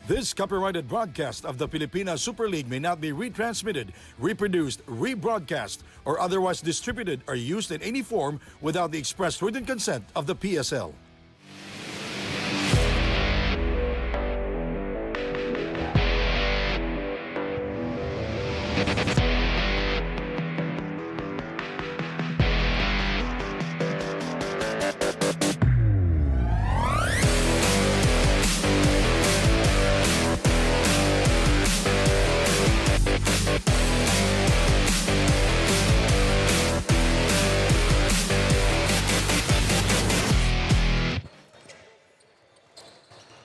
This copyrighted broadcast of the Pilipinas Super League may not be retransmitted, reproduced, rebroadcast, or otherwise distributed or used in any form without the express written consent of the PSL.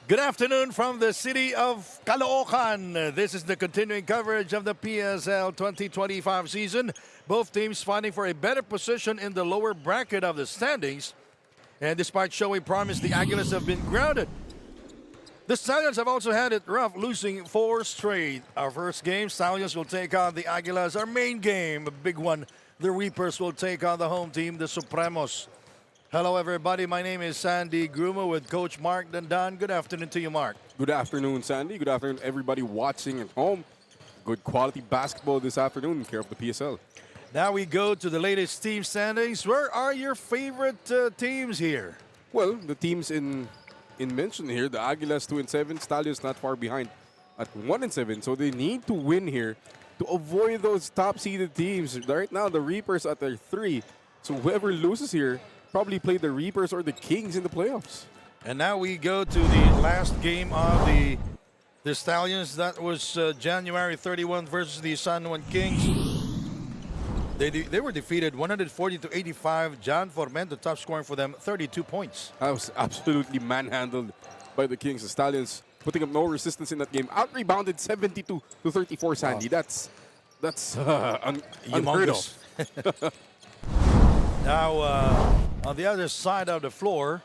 Good afternoon from the city of CALOOCAN. This is the continuing coverage of the PSL 2025 season. Both teams fighting for a better position in the lower bracket of the standings. And despite showing promise, the Aguilas have been grounded. The Stallions have also had it rough, losing 4 straight. Our first game, Stallions will take on the Aguilas. Our main game, a big one, the Reapers will take on the home team, the Supremos. Hello, everybody. My name is Sandy Gruma with Coach Mark Dandan. Good afternoon to you, Mark. Good afternoon, Sandy. Good afternoon, everybody watching at home. Good quality basketball this afternoon in care of the PSL. Now we go to the latest team standings. Where are your favorite teams here? Well, the teams in mention here, the Aguilas 2-7, Stallions not far behind at 1-7. So they need to win here to avoid those top-seeded teams. Right now, the Reapers at their 3. So whoever loses here probably play the Reapers or the Kings in the playoffs. And now we go to the last game of the Stallions. That was January 31 versus the San Juan Kings. They were defeated 140-85. John Formento, top scoring for them, 32 points. That was absolutely manhandled by the Kings. The Stallions putting up no resistance in that game. Out-rebounded 72-34, Sandy. That's unheard of. Now, on the other side of the floor,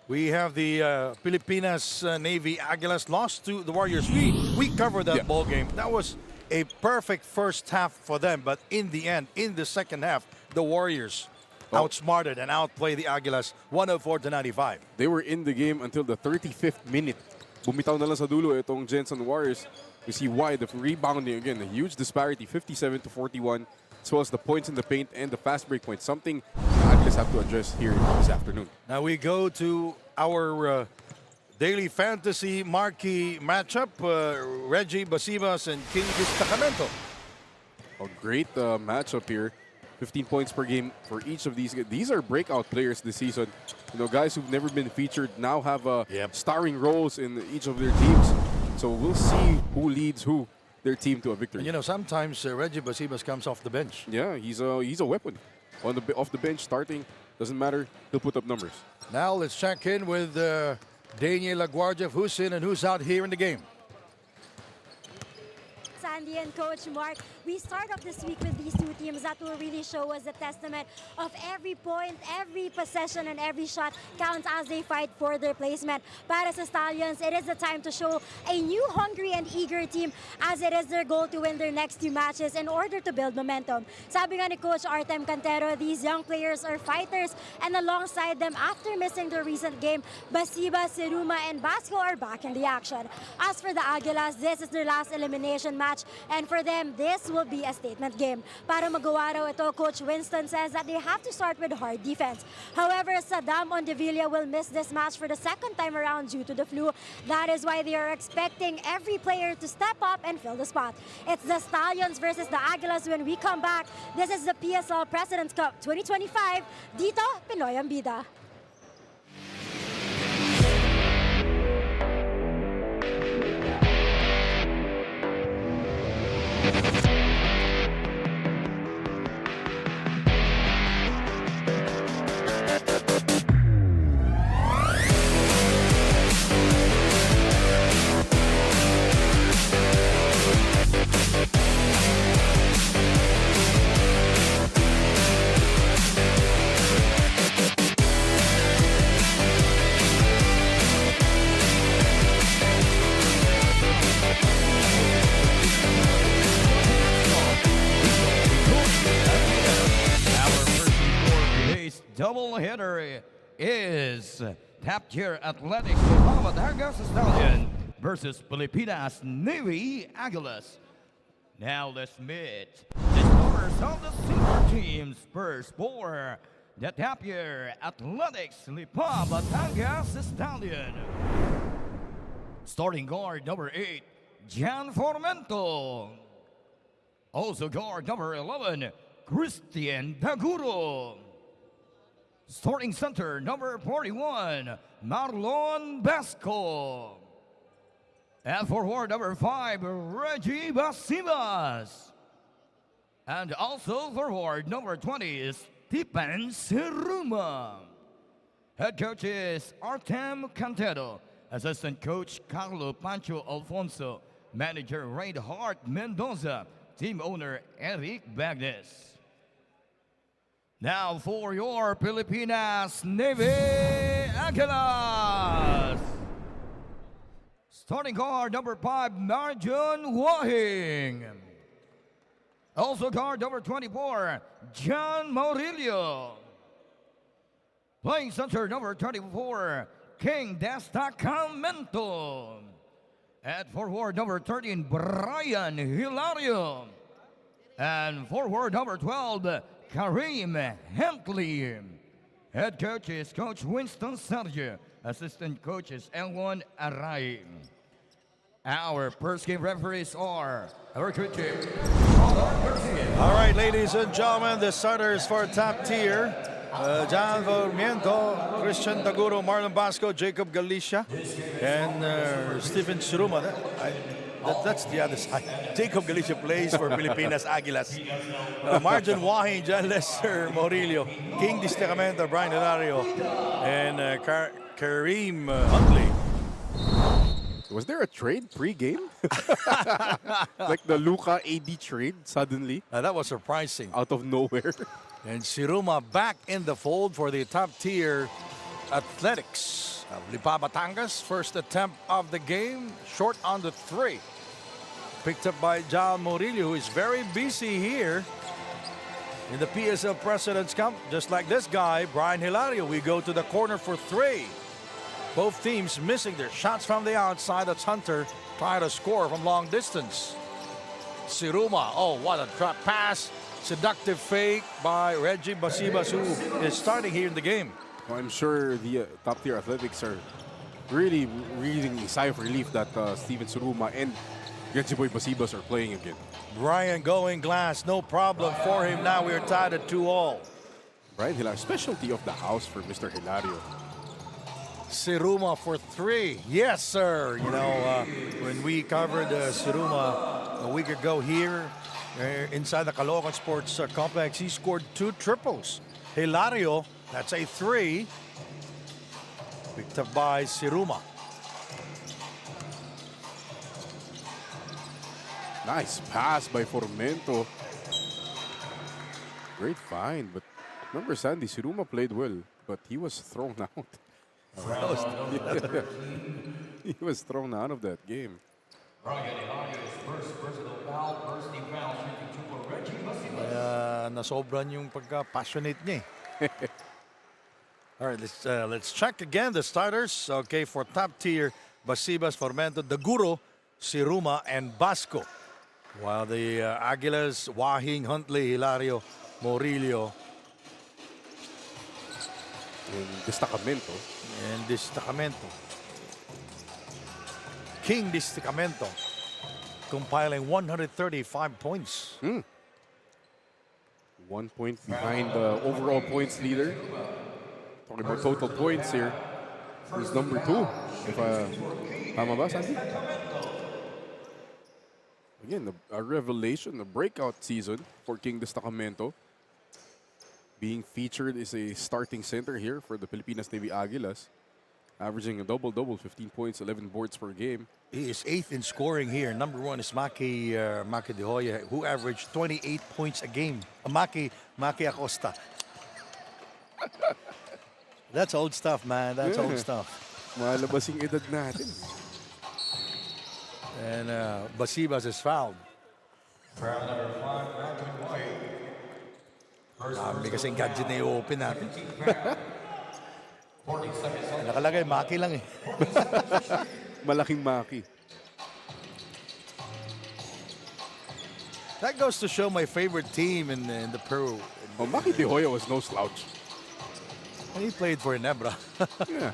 we have the Pilipinas Navy Aguilas lost to the Warriors. We covered that ball game. That was a perfect first half for them, but in the end, in the second half, the Warriors outsmarted and outplayed the Aguilas 104-95. They were in the game until the 35th minute. Bumitaw na lang sa dulo itong Jensen Warriors. You see why the rebounding again, a huge disparity, 57-41. As well as the points in the paint and the fast break points, something the Aguilas have to address here this afternoon. Now we go to our daily fantasy marquee matchup, Reggie Basibas and King Destacamento. A great matchup here. 15 points per game for each of these. These are breakout players this season. You know, guys who've never been featured now have starring roles in each of their teams. So we'll see who leads their team to a victory. You know, sometimes Reggie Basibas comes off the bench. Yeah, he's a weapon. Off the bench, starting, doesn't matter, he'll put up numbers. Now let's check in with Daniel LaGuardia, who's in and who's out here in the game. Sandy and Coach Mark, we start off this week with these two teams that will really show us a testament of every point, every possession, and every shot counts as they fight for their placement. Para sa Stallions, it is the time to show a new hungry and eager team as it is their goal to win their next 2 matches in order to build momentum. Sabi nga ni Coach Artem Cantero, these young players are fighters, and alongside them, after missing their recent game, Basiba, Siruma, and Basco are back in the action. As for the Aguilas, this is their last elimination match, and for them, this will be a statement game. Para magawa raw ito, Coach Winston says that they have to start with hard defense. However, Saddam Ondevilla will miss this match for the second time around due to the flu. That is why they are expecting every player to step up and fill the spot. It's the Stallions versus the Aguilas when we come back. This is the PSL President's Cup 2025. Dito, Pinoy ang bida. doubleheader is Tap Tier Athletics Mama Dargas Stallion versus Pilipinas Navy Aguilas. Now let's meet the stars of the senior teams. First for the Tapir Athletics Lipa Batangas Stallion. Starting guard number 8, Jan Formento. Also guard number 11, Christian Daguro. Starting center number 41, Marlon Basco. And forward number 5, Reggie Basibas. And also forward number 20, Stephen Siruma. Head coach is Artem Cantero. Assistant coach Carlo Pancho Alfonso. Manager Reinhard Mendoza. Team owner Eric Bagnes. Now for your Pilipinas Navy Aguilas. Starting guard number 5, Marjon Wahing. Also guard number 24, John Maurilio. Playing center number 24, King Destacamento. At forward number 13, Brian Hilario. And forward number 12, Kareem Hentley. Head coach is Coach Winston Sergio. Assistant coach is Elwon Aray. Our first game referees are our coach. All right, ladies and gentlemen, the starters for top tier. Jan Formento, Christian Daguro, Marlon Basco, Jacob Galicia, and Stephen Siruma. That's the other side. Jacob Galicia plays for Pilipinas Aguilas. Marjon Wahing, John Lester Morillo, King Destacamento, Brian Hilario, and Kareem Huntley. Was there a trade pre-game? Like the Luka AD trade suddenly That was surprising. out of nowhere. And Siruma back in the fold for the top tier Athletics of Lipa Batangas. First attempt of the game, short on the 3. Picked up by John Murillo, who is very busy here in the PSL President's Cup. Just like this guy, Brian Hilario. We go to the corner for 3. Both teams missing their shots from the outside. That's Hunter trying to score from long distance. Siruma, oh, what a trap pass. Seductive fake by Reggie Basibas, who is starting here in the game. Well, I'm sure the top-tier Athletics are really breathing a sigh of relief that Steven Suruma and Reggie Boy Basibas are playing again. Brian going glass, no problem for him. Now we're tied at 2-all. Brian Hilario, specialty of the house for Mr. Hilario. Siruma for 3. Yes, sir. You know, when we covered Siruma a week ago here, inside the CALOOCAN Sports Complex, he scored 2 triples. Hilario, that's a 3. Picked up by Siruma. Nice pass by Formento. Great find, but remember Sandy, Siruma played well, but he was thrown out. He was thrown out of that game. Nasobran yung pagka-passionate niya. All right, let's check again the starters. Okay, for top tier, Basibas, Formento, Daguro, Siruma, and Basco. While the Aguilas, Wahing, Huntley, Hilario, Morillo, And Destacamento. and Destacamento. King Destacamento compiling 135 points. 1 point behind the overall points leader. Talking about total points here. Who's number 2? If tama ba, Sandy? Again, a revelation, a breakout season for King Destacamento. Being featured is a starting center here for the Pilipinas Navy Aguilas. Averaging a double-double, 15 points, 11 boards per game. He is 8th in scoring here. Number 1 is Maki De Hoya, who averaged 28 points a game. Maki Acosta. That's old stuff, man. That's old stuff. Malabas yung edad natin. And Basibas is fouled. May kasing gadget na i-open natin. Nakalagay, Maki lang eh. malaking maki. That goes to show my favorite team in the Peru. Oh, Maki De Hoya was no slouch. And he played for Inebra. Yeah.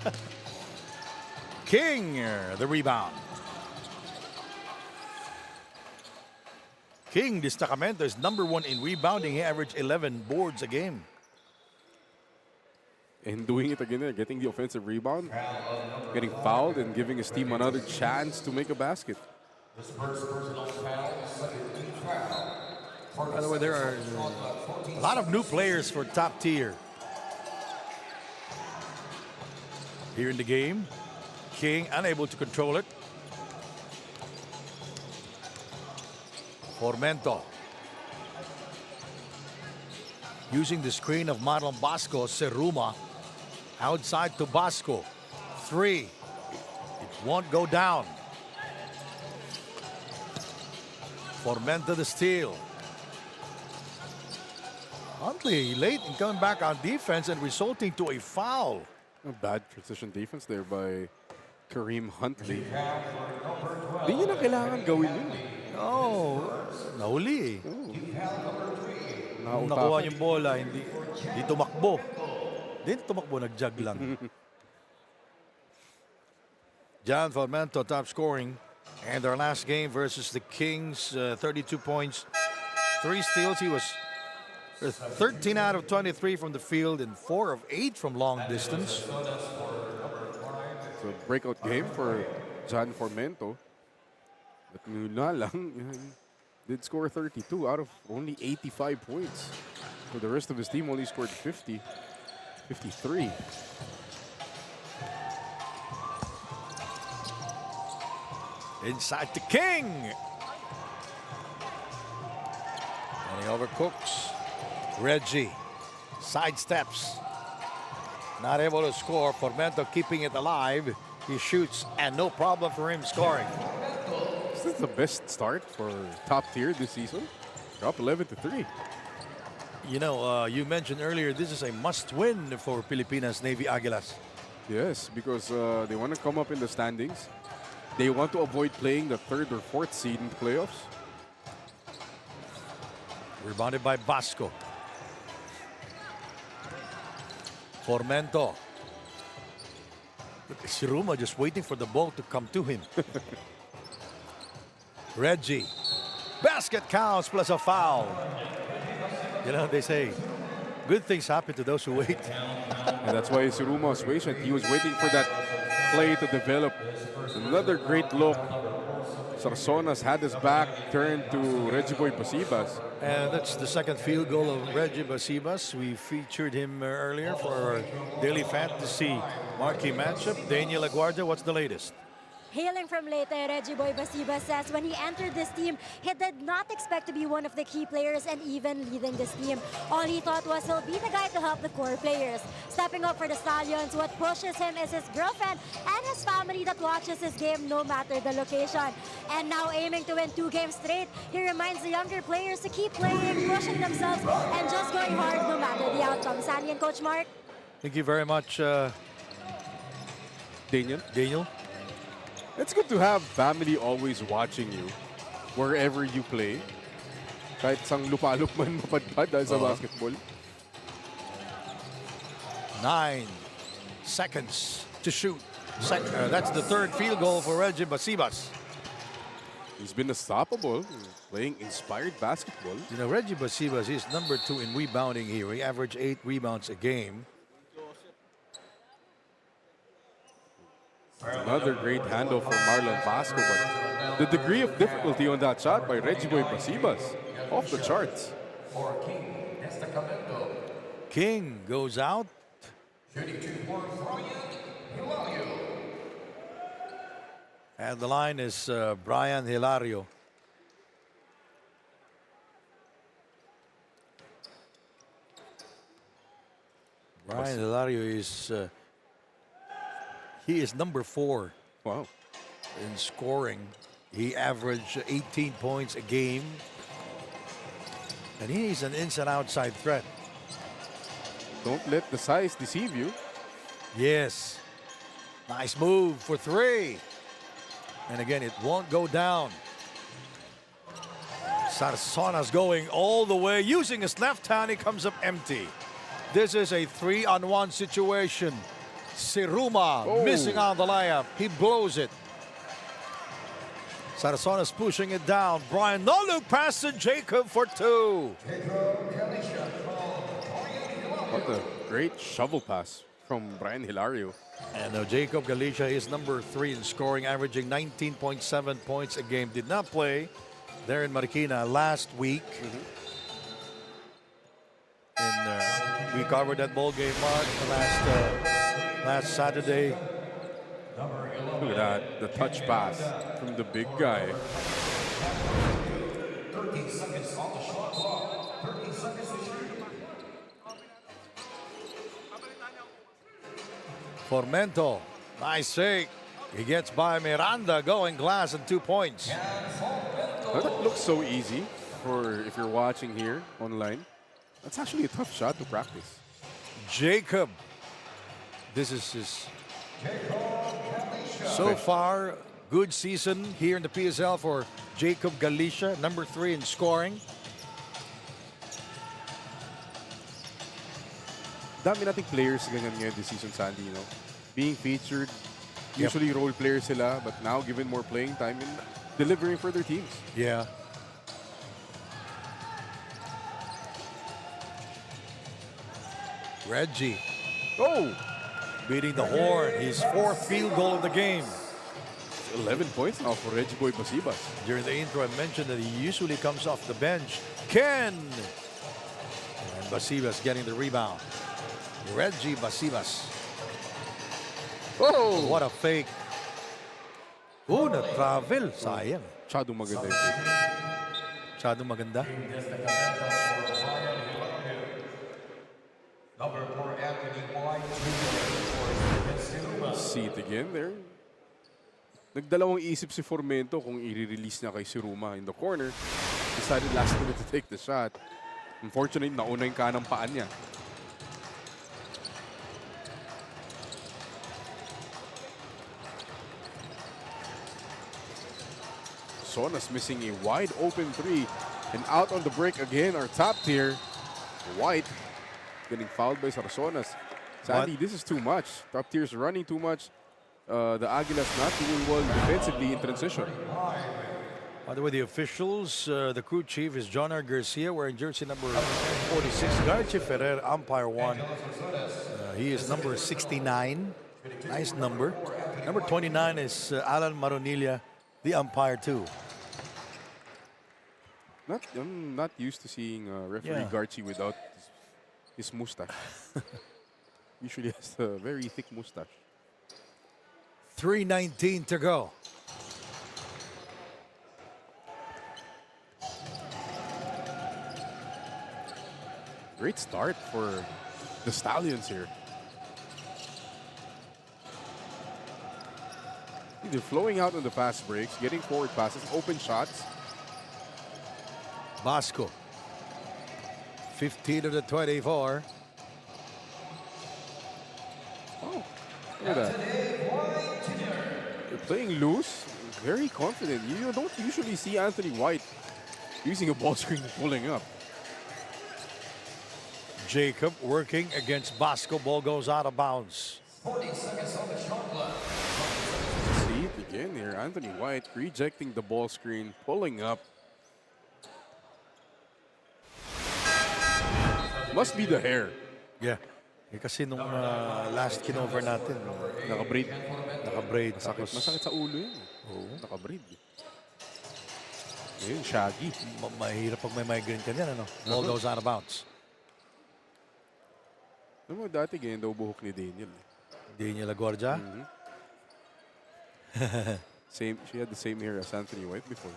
King, the rebound. King Destacamento is #1 in rebounding. He averaged 11 boards a game. And doing it again, getting the offensive rebound, getting fouled, and giving his team another chance to make a basket. By the way, there are a lot of new players for top tier. Here in the game, King unable to control it. Formento. Using the screen of Marlon Basco, Seruma. Outside to Basco. 3. It won't go down. Formento the steal. Huntley late in coming back on defense and resulting to a foul. A bad transition defense there by Kareem Huntley. Di niya na kailangan gawin yun. Oh, nahuli eh. Nung Nautakan. nakuha yung bola, hindi tumakbo. Hindi tumakbo, nag-jog lang. John Formento top scoring. And their last game versus the Kings, 32 points, 3 steals. He was 13 out of 23 from the field and 4 of 8 from long distance. It's a breakout game for John Formento. But mula lang, did score 32 out of only 85 points. So the rest of his team only scored 50, 53. Inside to King. And he overcooks. Reggie sidesteps. Not able to score. Formento keeping it alive. He shoots and no problem for him scoring. This is the best start for top tier this season. Drop 11 to 3. You know, you mentioned earlier this is a must-win for Pilipinas Navy Aguilas. Yes, because they want to come up in the standings. They want to avoid playing the 3rd or 4th seed in the playoffs. Rebounded by Basco. Formento. Look at Siruma just waiting for the ball to come to him. Reggie. Basket counts plus a foul. You know, they say, good things happen to those who wait. And that's why Siruma was patient. He was waiting for that play to develop. Another great look. Sarsonas had his back turned to Reggie Boy Pasibas. And that's the second field goal of Reggie Basibas. We featured him earlier for our daily fantasy marquee matchup. Daniel Aguardia, what's the latest? Hailing from Leyte, Reggie Boy Basiba says when he entered this team, he did not expect to be one of the key players and even leading this team. All he thought was he'll be the guy to help the core players. Stepping up for the Stallions, what pushes him is his girlfriend and his family that watches his game no matter the location. And now aiming to win 2 games straight, he reminds the younger players to keep playing, pushing themselves, and just going hard no matter the outcome. Sandy and Coach Mark. Thank you very much, Daniel. It's good to have family always watching you wherever you play. Kahit sang lupalop man mapadpad dahil sa basketball. 9 seconds to shoot. That's the 3rd field goal for Reggie Basibas. He's been unstoppable, playing inspired basketball. You know, Reggie Basibas is #2 in rebounding here. He averaged 8 rebounds a game. Another great handle from Marlon Basco, but the degree of difficulty on that shot by Reggie Boy Pasibas, off the charts. King goes out. And the line is Brian Hilario. Brian Hilario is he is #4 Wow. in scoring. He averaged 18 points a game. And he's an inside outside threat. Don't let the size deceive you. Yes. Nice move for 3. And again, it won't go down. Sarsona's going all the way, using his left hand. He comes up empty. This is a 3-on-1 situation. Siruma missing on the layup. He blows it. Sarsona's pushing it down. Brian, no look pass to Jacob for 2. What a great shovel pass from Brian Hilario. And Jacob Galicia is number 3 in scoring, averaging 19.7 points a game. Did not play there in Marikina last week. And we covered that ball game, Mark, last Saturday. Look at that, the touch pass from the big guy. 13 seconds on the shot clock. 13 seconds to shoot. Formento, nice fake. He gets by Miranda, going glass and 2 points. That looks so easy for if you're watching here online. That's actually a tough shot to practice. Jacob, this is his so far good season here in the PSL for Jacob Galicia, number 3 in scoring. Dami nating players ganyan ngayon this season, Sandy, you know. Being featured, usually role players sila, but now given more playing time and delivering for their teams. Yeah. Reggie. Oh! Beating the horn. His 4th field goal of the game. 11 points now for Reggie Boy Basibas. During the intro, I mentioned that he usually comes off the bench. Ken! And Basibas getting the rebound. Reggie Basibas. Oh! What a fake. Oh, na-travel. Sayang. Masyadong maganda yung fake. Masyadong maganda. Number 4, Anthony White. See it again there. Nagdalawang isip si Formento kung i-release niya kay Siruma in the corner. Decided last minute to take the shot. Unfortunately, nauna yung kanang paan niya. Sona's missing a wide open 3. And out on the break again, our top tier, White, getting fouled by Sarsonas. Sandy, this is too much. Top tier's running too much. The Aguilas not doing well defensively in transition. By the way, the officials, the crew chief is John R. Garcia wearing jersey number 46. Garchi Ferrer, umpire 1. He is number 69. Nice number. Number 29 is Alan Maronilla, the umpire 2. I'm not used to seeing referee Garchi without his mustache. Usually has a very thick mustache. 3:19 to go. Great start for the Stallions here. They're flowing out on the fast breaks, getting forward passes, open shots. Basco. 15 of the 24. Oh, look at that. They're playing loose, very confident. You don't usually see Anthony White using a ball screen and pulling up. Jacob working against Basco. Ball goes out of bounds. 40 seconds on the shot clock. See it again here. Anthony White rejecting the ball screen, pulling up. Must be the hair. Yeah. Eh, kasi nung last kinover natin, Naka-braid. naka-braid. Masakit sa ulo yun. Oo. Naka-braid. Ayun, shaggy. Mahirap pag may migraine ka niyan, ano? Ball goes out of bounds. Alam mo, dati ganyan daw buhok ni Daniel. Daniel Agorja. Same, she had the same hair as Anthony White before.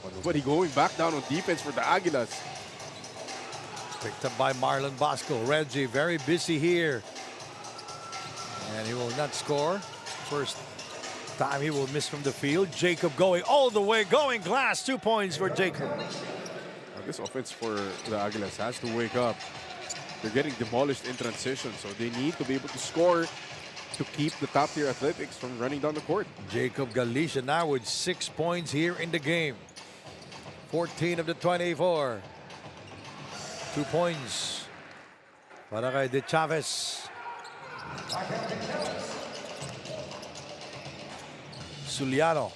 Oh, nobody going back down on defense for the Aguilas. Picked up by Marlon Basco. Reggie very busy here. And he will not score. First time he will miss from the field. Jacob going all the way, going glass. 2 points for Jacob. Now, this offense for the Aguilas has to wake up. They're getting demolished in transition, so they need to be able to score to keep the top-tier Athletics from running down the court. Jacob Galicia now with 6 points here in the game. 14 of the 24. 2 points para kay De Chavez. Suliano.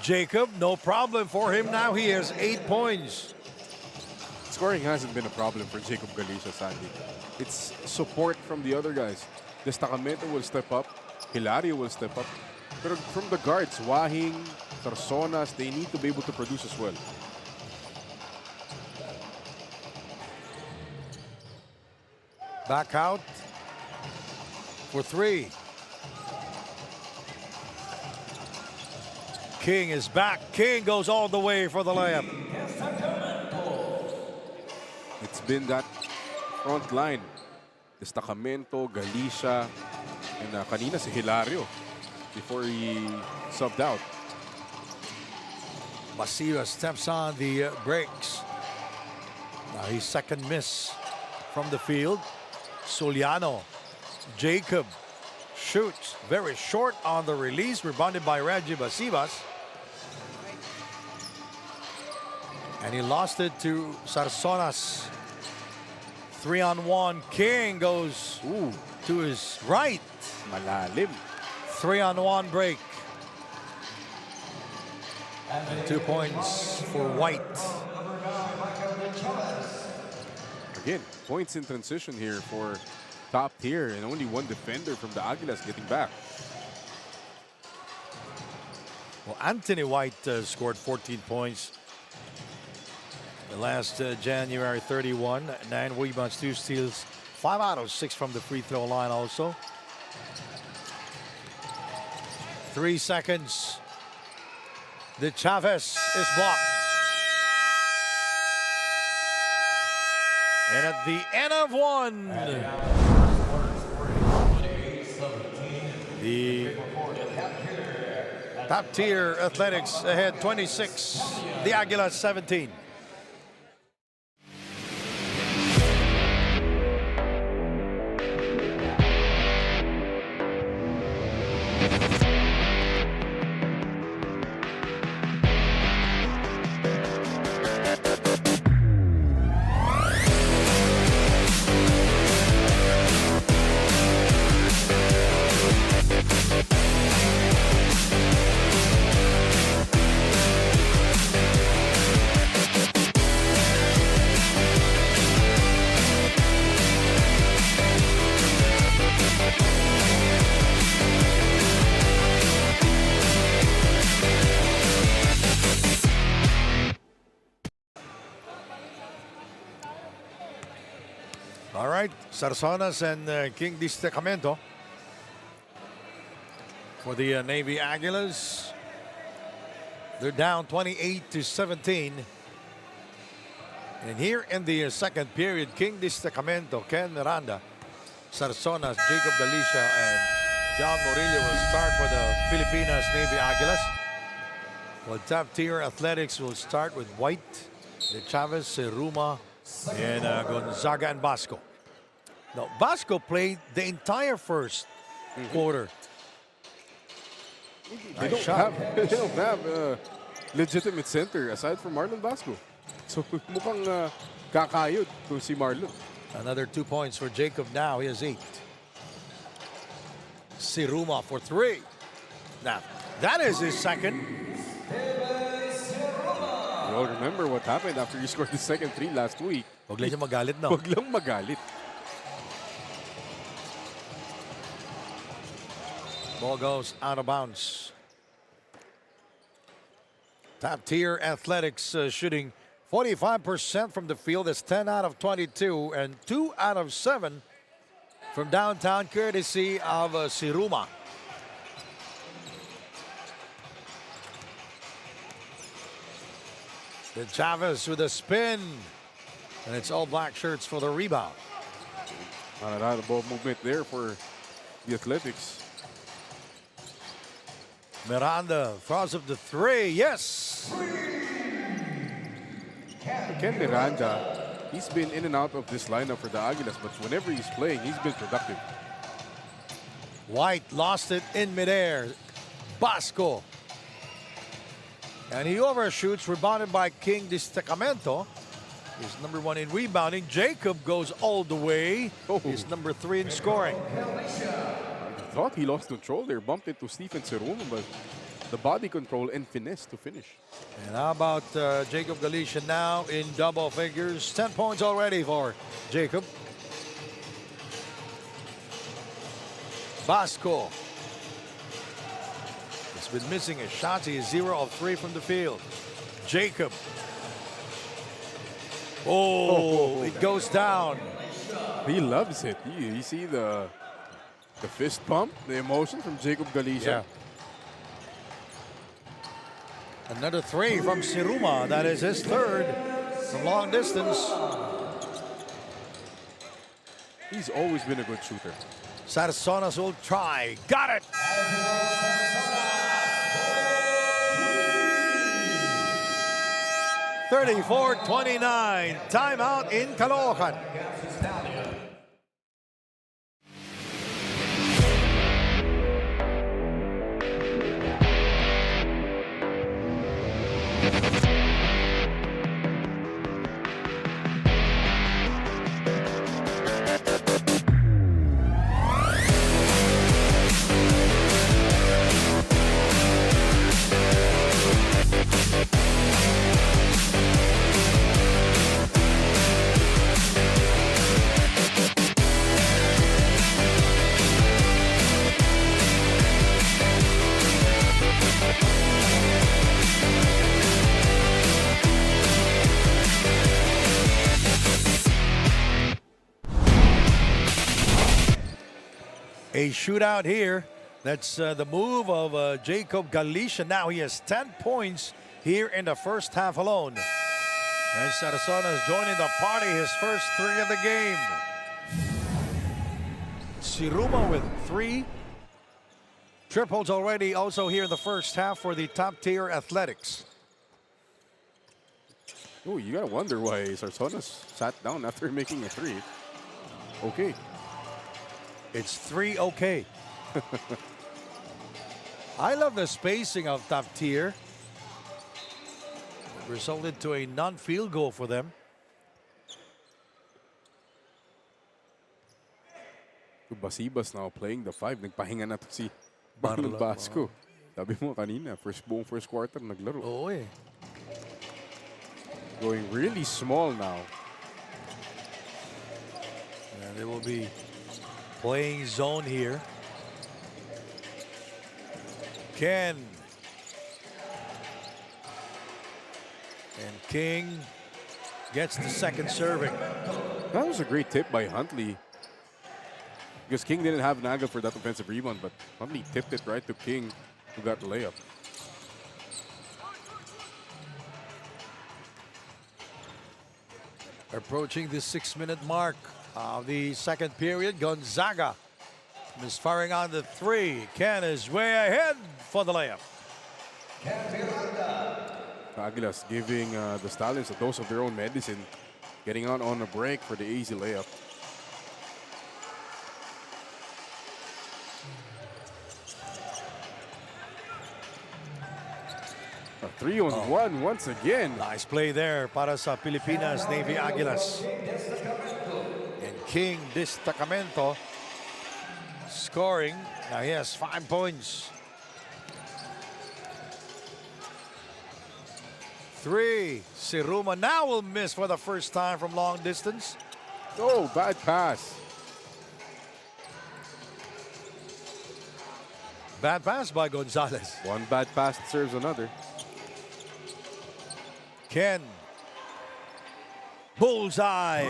Jacob, no problem for him now. He has 8 points. Scoring hasn't been a problem for Jacob Galicia, sadly. It's support from the other guys. Destacamento will step up. Hilario will step up. But from the guards, Wahing, Sarsonas, they need to be able to produce as well. Back out for 3. King is back. King goes all the way for the layup. It's been that front line. Destacamento, Galicia, and kanina si Hilario before he subbed out. Basira steps on the brakes. Now his second miss from the field. Suliano. Jacob shoots very short on the release, rebounded by Reggie Basibas. And he lost it to Sarsonas. 3-on-1. King goes to his right. Malalim. 3-on-1 break. And 2 points for White. Again, points in transition here for top tier, and only one defender from the Aguilas getting back. Well, Anthony White scored 14 points last January 31. 9 rebounds, 2 steals, 5 out of 6 from the free throw line also. 3 seconds. De Chavez is blocked. And at the end of 1, the top tier Athletics ahead 26, the Aguilas 17. All right, Sarsonas and King Destacamento for the Navy Aguilas. They're down 28-17. And here in the second period, King Destacamento, Ken Miranda, Sarsonas, Jacob Galicia, and John Murillo will start for the Filipinas Navy Aguilas. Well, top tier Athletics will start with White, De Chavez, Seruma, and Gonzaga and Basco. Now, Basco played the entire first quarter. They don't have a legitimate center aside from Marlon Basco. So mukhang kakayod to si Marlon. Another 2 points for Jacob now. He has 8. Seruma for 3. Now, that is his second. You all remember what happened after you scored the second 3 last week. Huwag lang siya magalit, no? Huwag lang magalit. Ball goes out of bounds. Top tier Athletics shooting 45% from the field. That's 10 out of 22 and 2 out of 7 from downtown, courtesy of Seruma. De Chavez with a spin. And it's all black shirts for the rebound. Not a lot of ball movement there for the Athletics. Miranda throws up the 3. Yes. Ken Miranda He's been in and out of this lineup for the Aguilas, but whenever he's playing, he's been productive. White lost it in midair. Basco. And he overshoots, rebounded by King Destacamento. He's number 1 in rebounding. Jacob goes all the way. Oh. He's number 3 in scoring. I thought he lost control there, bumped into Stephen Ceruma, but the body control and finesse to finish. And how about Jacob Galicia now in double figures? 10 points already for Jacob. Basco. He's been missing his shots. He is 0 of 3 from the field. Jacob. Oh, it goes down. He loves it. You see the fist pump, the emotion from Jacob Galicia. Another 3 from Ceruma. That is his 3rd from long distance. He's always been a good shooter. Sarsonas will try. Got it! (34-29). Timeout in Caloocan. A shootout here. That's the move of Jacob Galicia. Now he has 10 points here in the first half alone. And Sarasona is joining the party, his first 3 of the game. Ceruma with 3. Triples already also here in the first half for the top tier athletics. Oh, you gotta wonder why Sarsonas sat down after making a 3. Okay. It's 3 okay. I love the spacing of top tier. It resulted to a non-field goal for them. Basibas now playing the 5. Nagpahinga na to si Marlon Basco. Sabi mo kanina, buong first quarter naglaro. Oo eh. Going really small now. And they will be playing zone here. Ken. And King gets the second serving. That was a great tip by Huntley. Because King didn't have Naga for that offensive rebound, but Huntley tipped it right to King, who got the layup. Approaching the 6-minute mark of the second period. Gonzaga is firing on the 3. Ken is way ahead for the layup. Aguilas giving the Stallions a dose of their own medicine, getting on a break for the easy layup. A 3-on-1 once again. Nice play there para sa Pilipinas Navy Aguilas. And King Destacamento scoring. Now he has 5 points. 3. Ceruma now will miss for the first time from long distance. Oh, bad pass. Bad pass by Gonzalez. One bad pass serves another. Ken. Bullseye.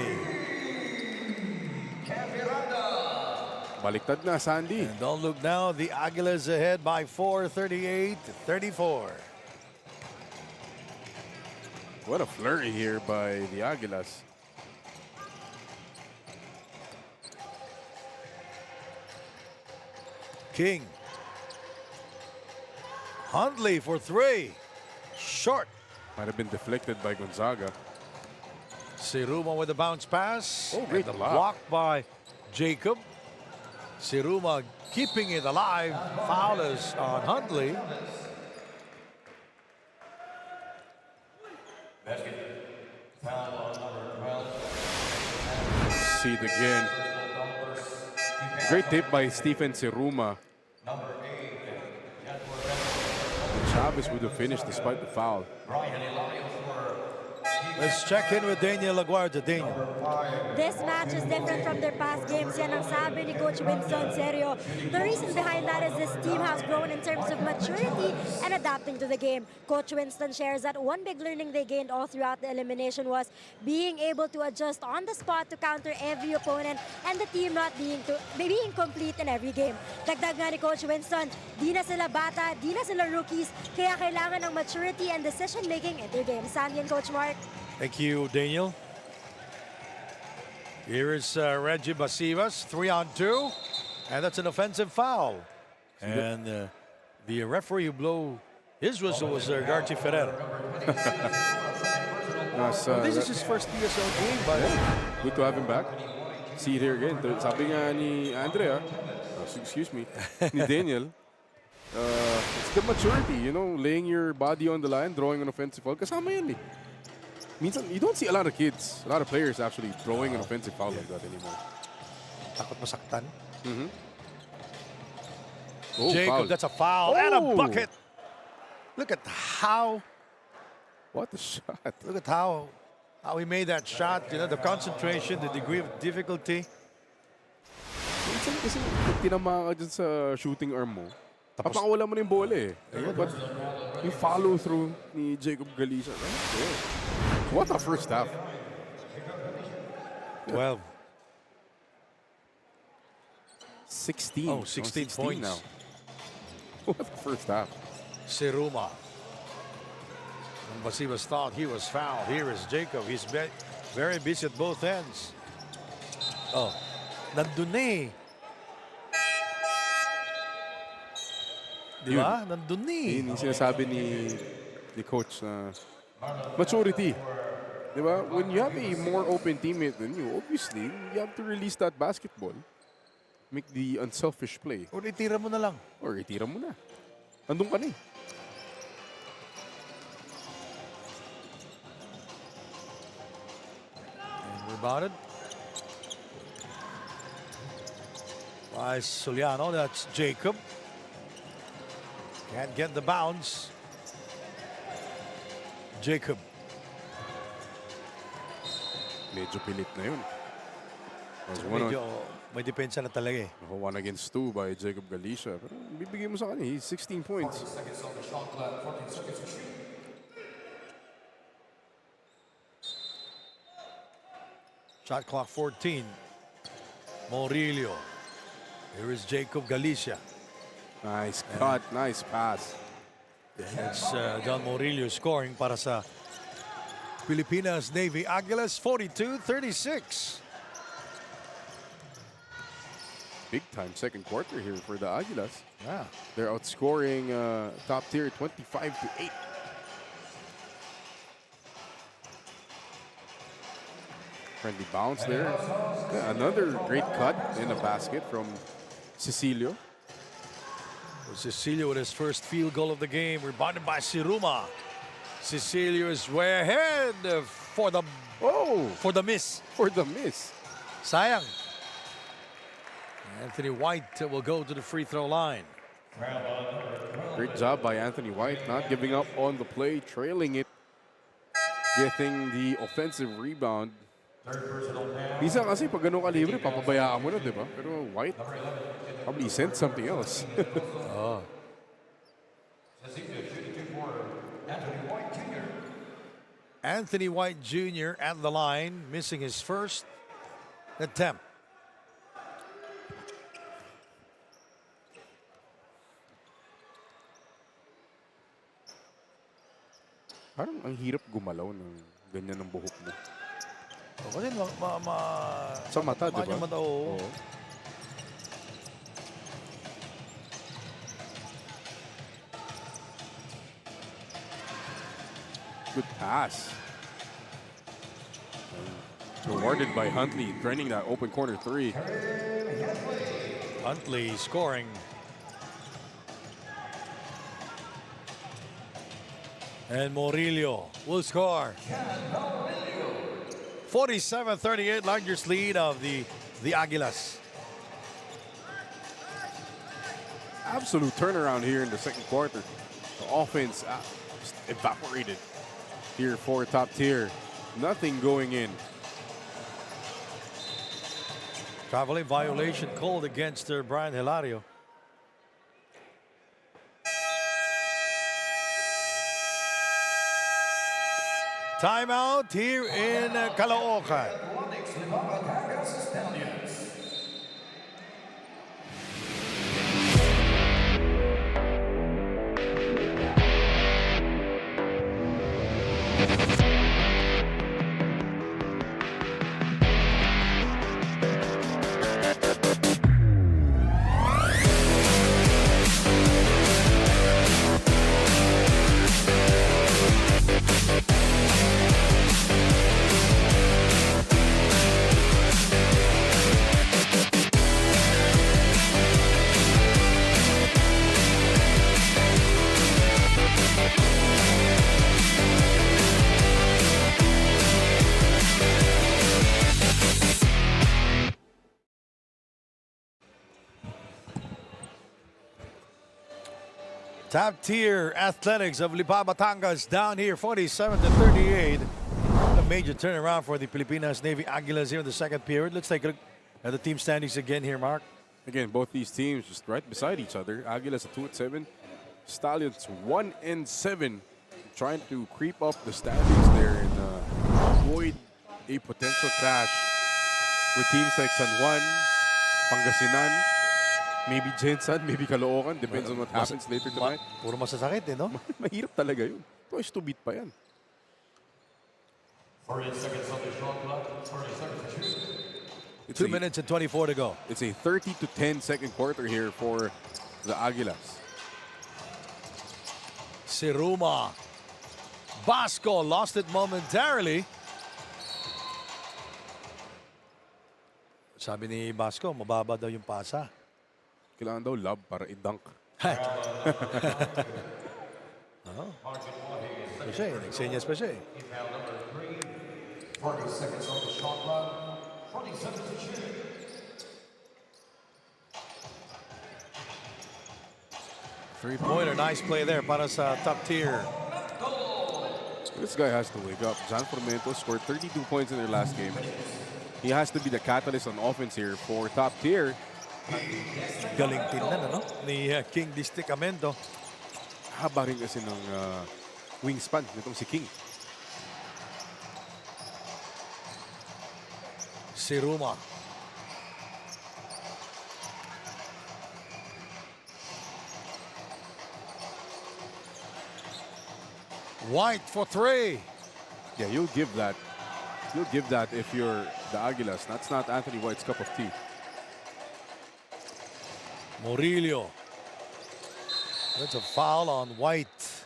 Baliktad na, Sandy. And don't look now, the Aguilas ahead by 4, 38-34. What a flurry here by the Aguilas. King. Huntley for 3. Short. Might have been deflected by Gonzaga. Siruma with the bounce pass. Oh, great and the block. block by Jacob. Siruma keeping it alive. Foul is on Huntley. See it again. Great tip by Stephen Siruma. Chavez would have finished despite the foul. Let's check in with Daniel Aguirre. Daniel. This match is different from their past games. Yan ang sabi ni Coach Winston Serio. The reason behind that is this team has grown in terms of maturity and adapting to the game. Coach Winston shares that one big learning they gained all throughout the elimination was being able to adjust on the spot to counter every opponent and the team not being complete in every game. Dagdag nga ni Coach Winston, di na sila bata, di na sila rookies, kaya kailangan ng maturity and decision making in their game. Sandian, Coach Mark. Thank you, Daniel. Here is Reggie Basivas, 3-on-2, and that's an offensive foul. And the referee who blew his whistle was Garchi Ferrer. This is his first PSL game, but Good to have him back. See it here again. Sabi nga ni Andrea, excuse me, ni Daniel, it's the maturity, you know, laying your body on the line, drawing an offensive foul. Kasama yan eh. Minsan, you don't see a lot of kids, a lot of players actually throwing an offensive foul like that anymore. takot masaktan. Oh, Jacob, foul. that's a foul and a Oh! bucket. Look at how What a shot. Look at how he made that shot. You know, the concentration, the degree of difficulty. Minsan kasi pag tinama ka dyan sa shooting arm mo, papakawala mo na yung bola eh. But yung follow through ni Jacob Galicia, that's good. What a first half. 12. 16. Oh, 16 points. now. What a first half. Siruma. And Basivas thought he was fouled. Here is Jacob. He's very busy at both ends. Oh, nandun na eh. Di ba? Nandun na eh. Yun yung sinasabi ni coach na maturity. Di ba? When you have a more open teammate than you, obviously, you have to release that basketball. Make the unselfish play. O itira mo na lang. Or itira mo na. Andun ka na eh. And rebounded by Soliano. That's Jacob. Can't get the bounce. Jacob. Medyo pilit na yun. One Medyo may depensa na talaga eh. 1 against 2 by Jacob Galicia. Pero bibigay mo sa kanya, he's 16 points. Shot clock 14. Morillo. Here is Jacob Galicia. Nice cut, nice pass. It's John Morillo scoring para sa Pilipinas Navy Aguilas, 42-36. Big time second quarter here for the Aguilas. Yeah. They're outscoring top tier 25-8. Friendly bounce there. Yeah, another great cut in the basket from Cecilio. Cecilio with his first field goal of the game, rebounded by Siruma. Cecilio is way ahead for the miss. For the miss. Sayang. Anthony White will go to the free throw line. Great job by Anthony White, not giving up on the play, trailing it, getting the offensive rebound. Minsan kasi pag ganun ka libre, papabayaan mo na, di ba? Pero White probably sent something else. Anthony White Jr. at the line, missing his first attempt. Parang ang hirap gumalaw ng ganyan ng buhok mo. Kasi Sa mata, di ba? yung mata, oo. Oo. Good pass. And Rewarded by Huntley, training that open corner 3. Huntley scoring. And Murillo will score. 47-38, largest lead of the Aguilas. Absolute turnaround here in the second quarter. The offense just evaporated here for Top Tier. Nothing going in. Traveling violation called against Brian Hilario. Timeout here in Caloocan. Top Tier Athletics of Lipa, Batangas down here 47-38. A major turnaround for the Pilipinas Navy Aguilas here in the second period. Let's take a look at the team standings again here, Mark. Again, both these teams just right beside each other. Aguilas at 2-7, Stallions 1-7, trying to creep up the standings there and avoid a potential clash with teams like San Juan, Pangasinan, maybe Jensan, maybe Caloocan, depends on what happens later tonight. Puro masasakit, no? Mahirap talaga yun. Twice to beat pa yan. 40 seconds on the shot clock. 30 seconds to shoot. 2 minutes and 24 to go. It's a 30-10 second quarter here for the Aguilas. Siruma. Basco lost it momentarily. Sabi ni Basco, mababa daw yung pasa. Kailangan daw love para i-dunk. Pa siya eh, nagsenyas pa siya eh. 40 seconds on the shot clock. 40 seconds to shoot. Three-pointer, nice play there para sa Top Tier. This guy has to wake up. John Formento scored 32 points in their last game. He has to be the catalyst on offense here for Top Tier. Galing tingnan, ano? Ni King Disticamento. Haba rin kasi ng wingspan nitong si King. Siruma. White for three. Yeah, you'll give that. You'll give that if you're the Aguilas. That's not Anthony White's cup of tea. Murillo. That's a foul on White.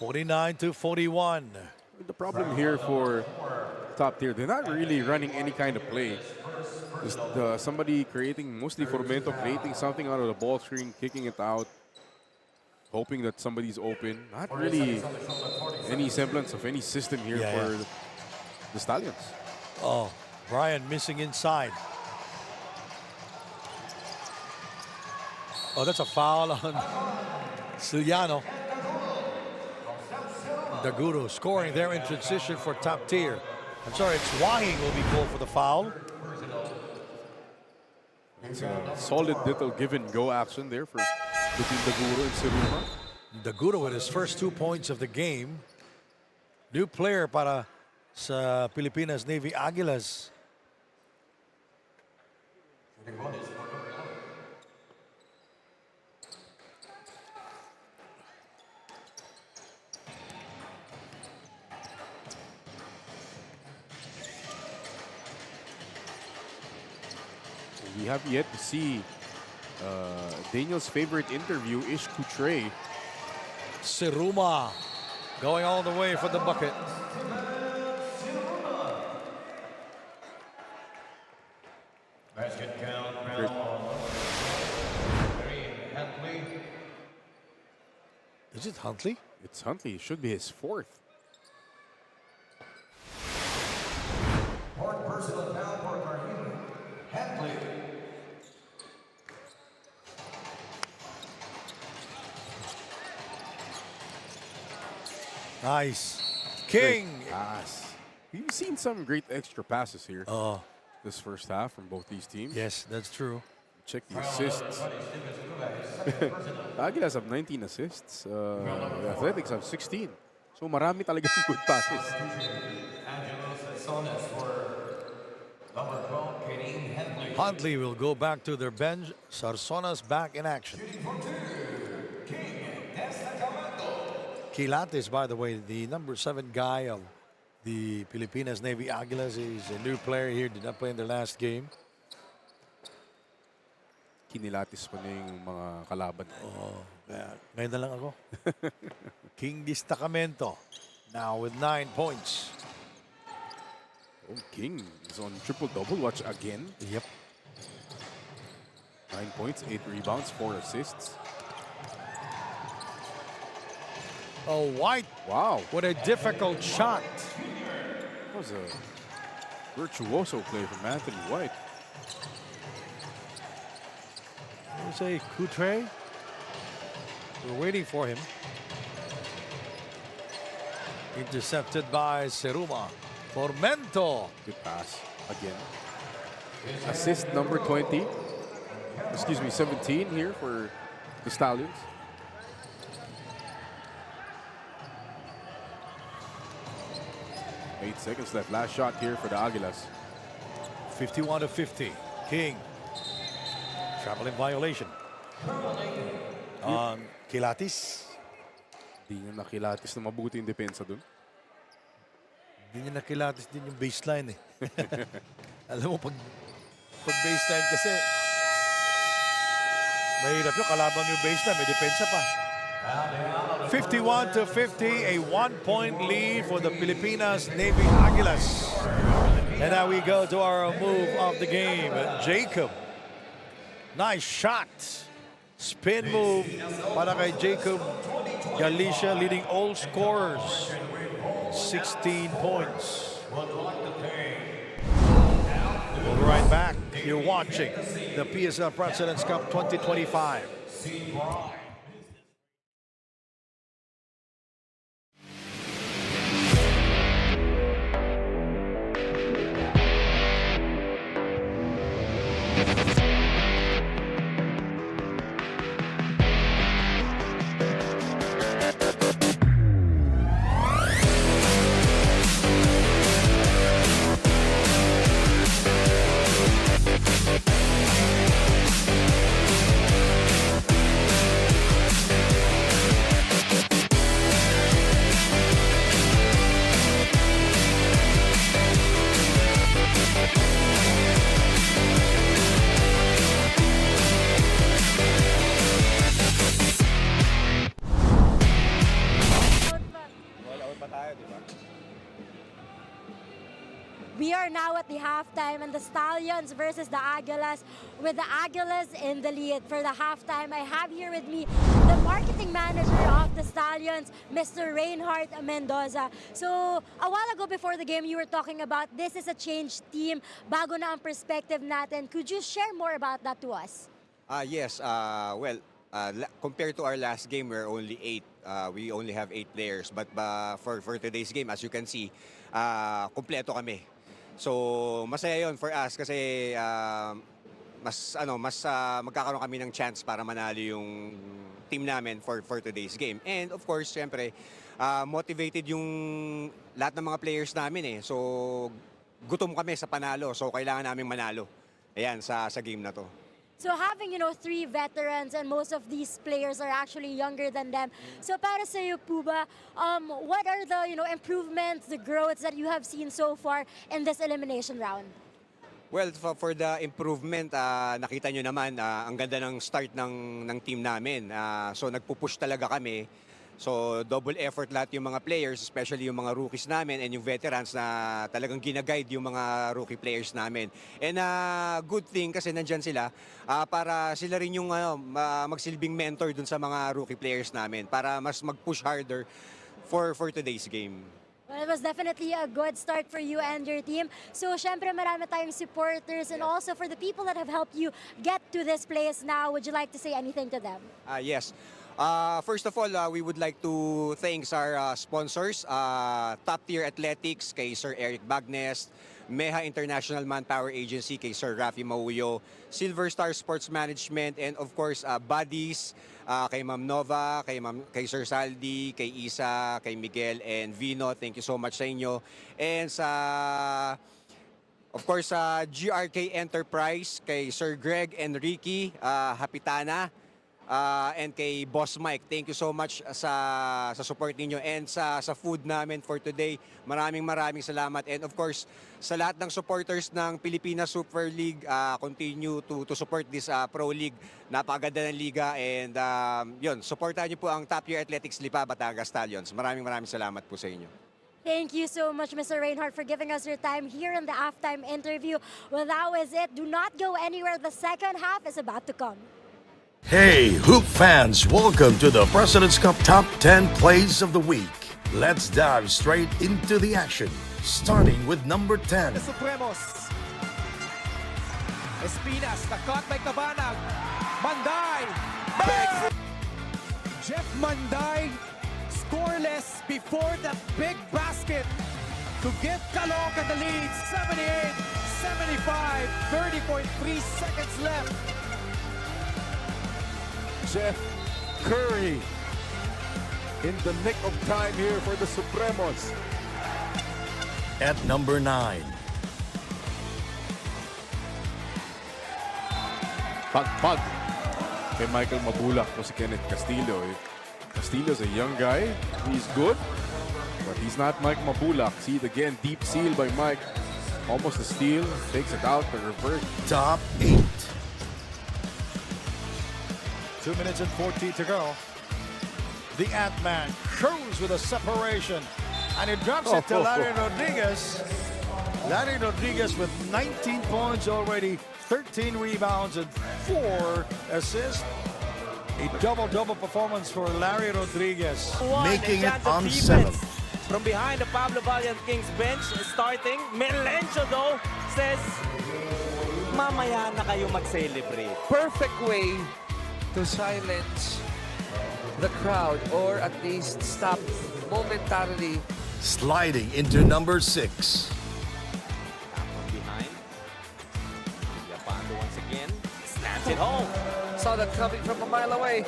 49-41. The problem here for Top Tier, they're not really running any kind of play. Just somebody creating, mostly Formento, creating something out of the ball screen, kicking it out, hoping that somebody's open. Not really any semblance of any system here for the Stallions. Oh, Brian missing inside. Oh, that's a foul on Siliano. Daguro scoring there in transition for Top Tier. I'm sorry, it's Wahing will be called for the foul. It's a solid little give and go action there for between Daguro and Siruma. Daguro with his first 2 points of the game. New player para sa Pilipinas Navy Aguilas. We have yet to see Daniel's favorite interview, Ish Kutre. Siruma going all the way for the bucket. Basket count, Great. Huntley. Is it Huntley? It's Huntley. It should be his fourth. Fourth personal foul for Carnegie. Hadley. Nice. King. Great pass. We've seen some great extra passes here Oh, this first half from both these teams. yes, that's true. Check the assists. Aguilas have 19 assists. The Athletics have 16. So marami talagang good passes. Sonas for number 12, Katie Hadley. Huntley will go back to their bench. Sarsona's back in action. Quilates, by the way, the number 7 guy of the Pilipinas Navy Aguilas, is a new player here. Did not play in their last game. Kinilatis pa na yung mga kalaban. Oh, ngayon na lang ako. King Destacamento, now with 9 points. Oh, King is on triple-double watch again. Yep. 9 points, 8 rebounds, 4 assists. Oh, White, Wow, what a difficult shot. that was a virtuoso play from Anthony White. There's a Coutre. We're waiting for him. Intercepted by Seruma. Formento. Good pass again. Assist number 20. Excuse me, 17 here for the Stallions. Eight seconds left. Last shot here for the Aguilas. 51-50. King. Traveling violation. On Quilates. Di niya nakilatis na mabuti yung depensa dun. Hindi niya nakilates din yung baseline eh. Alam mo, pag baseline kasi, mahirap yung kalabang yung baseline. May depensa pa. 51-50, a 1-point lead for the Pilipinas Navy Aguilas. And now we go to our move of the game. Jacob. Nice shot. Spin move para kay Jacob Galicia, leading all scorers. 16 points. We'll be right back. You're watching the PSL President's Cup 2025. We are now at the halftime, and the Stallions versus the Aguilas, with the Aguilas in the lead for the halftime. I have here with me the marketing manager of the Stallions, Mr. Reinhardt Mendoza. So, a while ago before the game, you were talking about this is a changed team, bago na ang perspective natin. Could you share more about that to us? Yes, well, compared to our last game, we're only 8. We only have 8 players. But for today's game, as you can see, kompleto kami. So, masaya yon for us kasi mas magkakaroon kami ng chance para manalo yung team namin for today's game. And of course, syempre, motivated yung lahat ng mga players namin eh. So, gutom kami sa panalo. So, kailangan naming manalo. Ayan, sa game na to. So having, 3 veterans, and most of these players are actually younger than them. So para sa iyo po ba, what are the, improvements, the growths that you have seen so far in this elimination round? Well, for the improvement, nakita nyo naman, ang ganda ng start ng team namin. So nagpupush talaga kami. So double effort lahat yung mga players, especially yung mga rookies namin and yung veterans na talagang ginaguide yung mga rookie players namin. And good thing kasi nandyan sila para sila rin yung magsilbing mentor dun sa mga rookie players namin para mas mag-push harder for today's game. Well, it was definitely a good start for you and your team. So, syempre, marami tayong supporters and also for the people that have helped you get to this place now, would you like to say anything to them? Yes. First of all, we would like to thank our sponsors, Top Tier Athletics, kay Sir Eric Bagnes, Meha International Manpower Agency, kay Sir Rafi Mauyo, Silver Star Sports Management, and of course, Buddies, kay Ma'am Nova, kay Sir Saldi, kay Isa, kay Miguel, and Vino. Thank you so much sa inyo. And of course, GRK Enterprise, kay Sir Greg and Ricky Hapitana, and kay Boss Mike. Thank you so much sa support ninyo and sa food namin for today. Maraming salamat. And of course, sa lahat ng supporters ng Pilipinas Super League, continue to support this Pro League. Napakaganda ng liga and yun, supportahan niyo po ang Top Tier Athletics Lipa, Batangas Stallions. Maraming salamat po sa inyo. Thank you so much, Mr. Reinhardt, for giving us your time here in the halftime interview. Well, that was it. Do not go anywhere. The second half is about to come. Hey, Hoop fans, welcome to the President's Cup Top 10 Plays of the Week. Let's dive straight into the action, starting with number 10. Supremos. Espinas, na-caught by Cabanag. Manday. Jeff Manday, scoreless before that big basket to give Caloocan the lead. 78-75, 30.3 seconds left. Jeff Curry in the nick of time here for the Supremos. At number 9. Pag kay Michael Mabulak o si Kenneth Castillo. Castillo's a young guy. He's good, but he's not Mike Mabulak. See it again, deep seal by Mike. Almost a steal, takes it out, the reverse. Top 8. 2 minutes and 40 to go. The Ant-Man shows with a separation. And he drops it to Larry Rodriguez. Larry Rodriguez with 19 points already, 13 rebounds and 4 assists. A double-double performance for Larry Rodriguez. Making it on 7th. From behind the Pablo Valiant Kings bench, starting, Melencio though says, mamaya na kayo mag-celebrate. Perfect way to silence the crowd or at least stop momentarily. Sliding into number 6. From behind, Yapando once again, slams it home. Saw that coming from a mile away.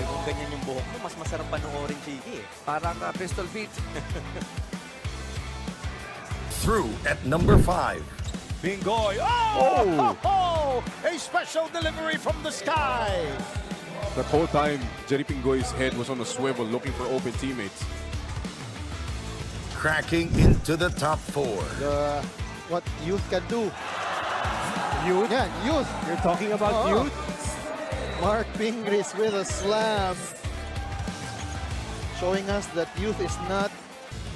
Kung ganyan yung buhok mo, mas masarap panoorin, Chiki. Parang pistol beat. Through at number 5. Bingoy. Oh! A special delivery from the sky. That whole time, Jerry Pingoy's head was on a swivel looking for open teammates. Cracking into the top 4. What youth can do. Youth? Yeah, youth. You're talking about youth? Mark Pingris with a slam. Showing us that youth is not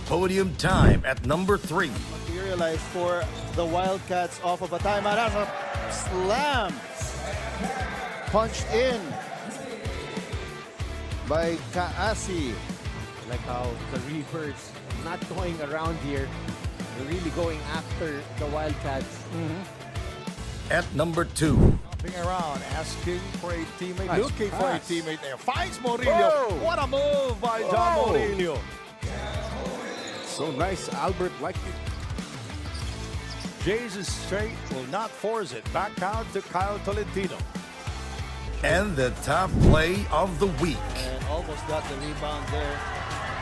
Podium time at number 3. materialized for the Wildcats off of a timeout. That's a slam. Punched in by Kaasi. Like how the Reapers not going around here. They're really going after the Wildcats. At number 2. Hopping around, asking for a teammate, Nice looking for a pass. teammate there. Finds Murillo. Whoa. What a move by John Murillo. So nice, Albert liked it. Jason Straight will not force it. Back out to Kyle Tolentino. And the top play of the week. And almost got the rebound there.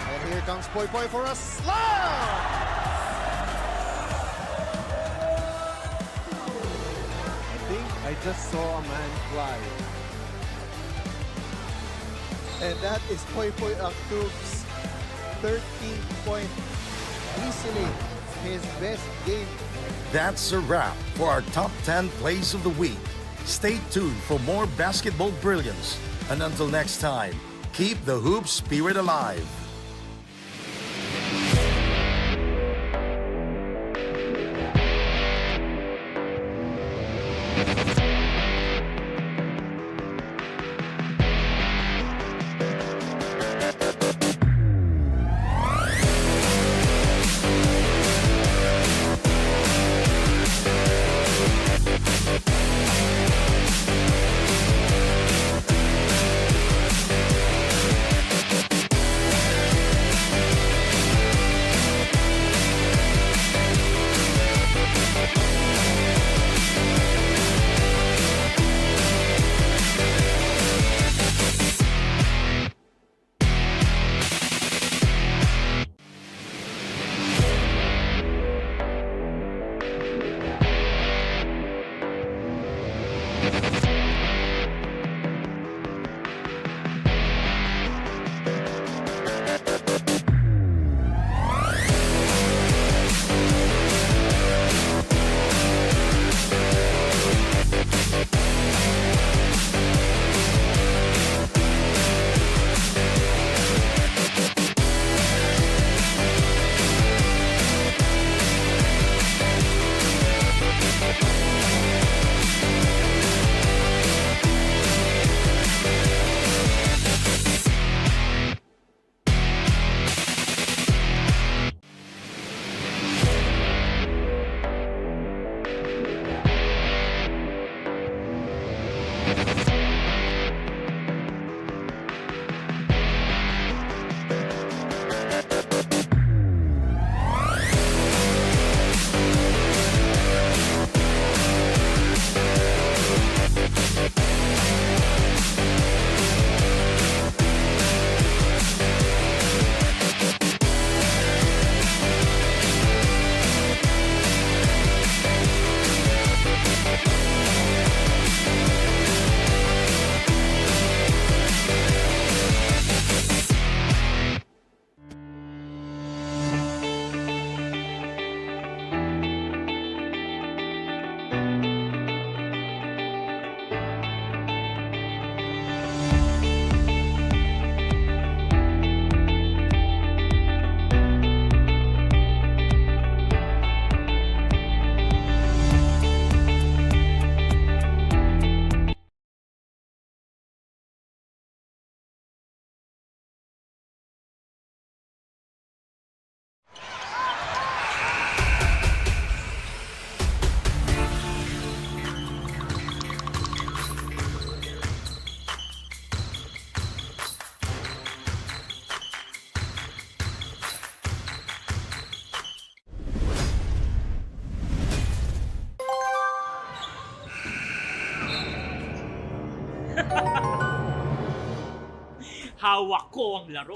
And here comes Poy Poy for a slam! I think I just saw a man fly. And that is Poy Poy Aktub's 13-point, easily his best game. That's a wrap for our top 10 plays of the week. Stay tuned for more basketball brilliance And until next time, keep the hoop spirit alive. Hawak ko ang laro.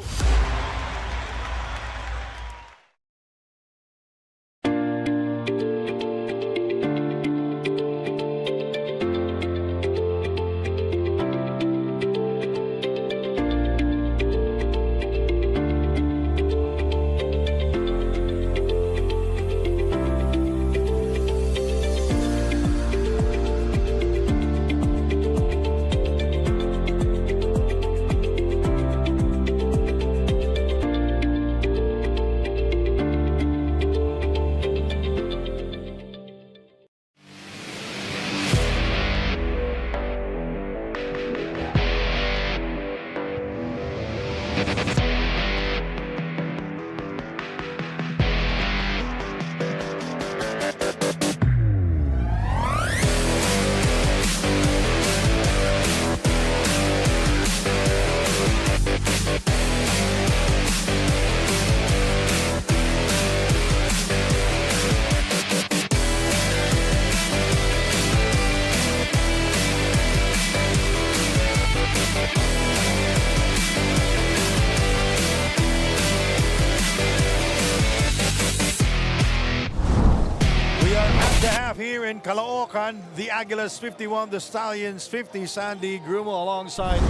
Here in Caloocan, the Aguilas 51, the Stallions 50. Sandy Grumo alongside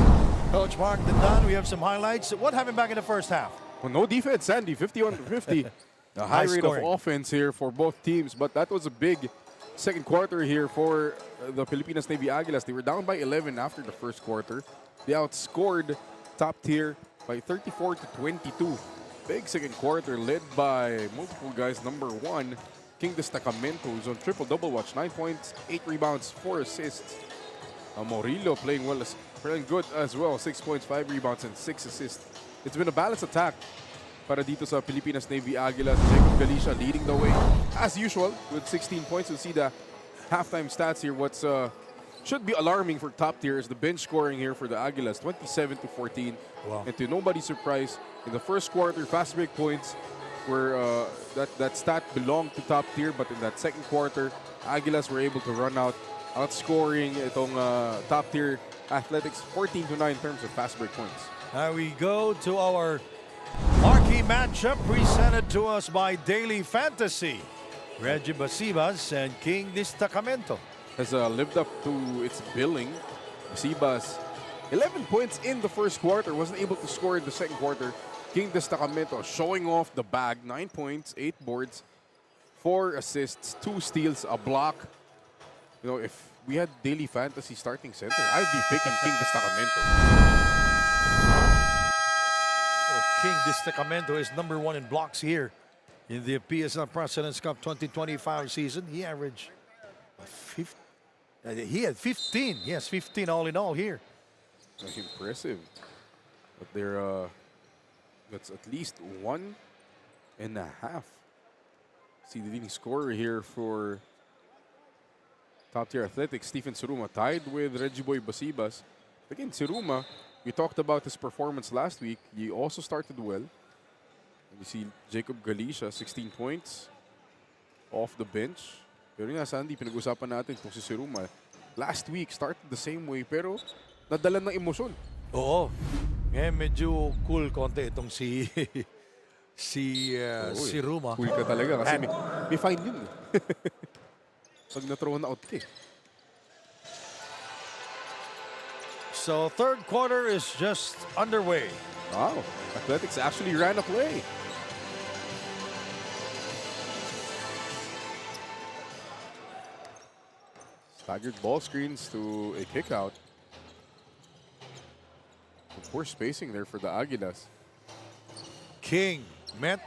Coach Mark Dandan. We have some highlights. What happened back in the first half? Well, no defense, Sandy, 51 to 50. A high rate scoring of offense here for both teams, but that was a big second quarter here for the Pilipinas Navy Aguilas. They were down by 11 after the first quarter. They outscored top tier by 34 to 22. Big second quarter led by multiple guys. Number 1, King Destacamento, who's on triple-double watch. 9 points, 8 rebounds, 4 assists. Morillo playing good as well. 6 points, 5 rebounds, and 6 assists. It's been a balanced attack para dito sa Pilipinas Navy Aguilas. Jacob Galicia leading the way as usual with 16 points. You'll see the halftime stats here. What's should be alarming for top tier is the bench scoring here for the Aguilas, 27 to 14. Wow. And to nobody's surprise, in the first quarter, fast break points were that stat belonged to top tier, but in that second quarter, Aguilas were able to run out, outscoring itong top tier Athletics 14 to 9 in terms of fast break points. Now we go to our marquee matchup presented to us by Daily Fantasy. Reggie Basibas and King Destacamento. Has lived up to its billing. Basibas, 11 points in the first quarter, wasn't able to score in the second quarter. King Destacamento showing off the bag, 9 points, 8 boards, 4 assists, 2 steals, a block. You know, if we had Daily Fantasy starting center, I'd be picking King Destacamento. King Destacamento is number 1 in blocks here in the PSL President's Cup 2025 season. He averaged he had 15. Yes, 15 all in all here. Impressive. But that's at least 1.5. See the leading scorer here for top tier Athletics, Stephen Suruma, tied with Reggie Boy Basibas. Again, Suruma, we talked about his performance last week. He also started well. And you see Jacob Galicia, 16 points off the bench. Pero nga, Sandy, pinag-usapan natin kung si Suruma. Last week, started the same way, pero nadala ng emosyon. Oo. Ngayon medyo cool konti itong si Ruma. Cool ka talaga kasi may fine yun. Pag na-throw na out ka. So third quarter is just underway. Wow, Athletics actually ran a play. Staggered ball screens to a kick out. Poor spacing there for the Aguilas. King met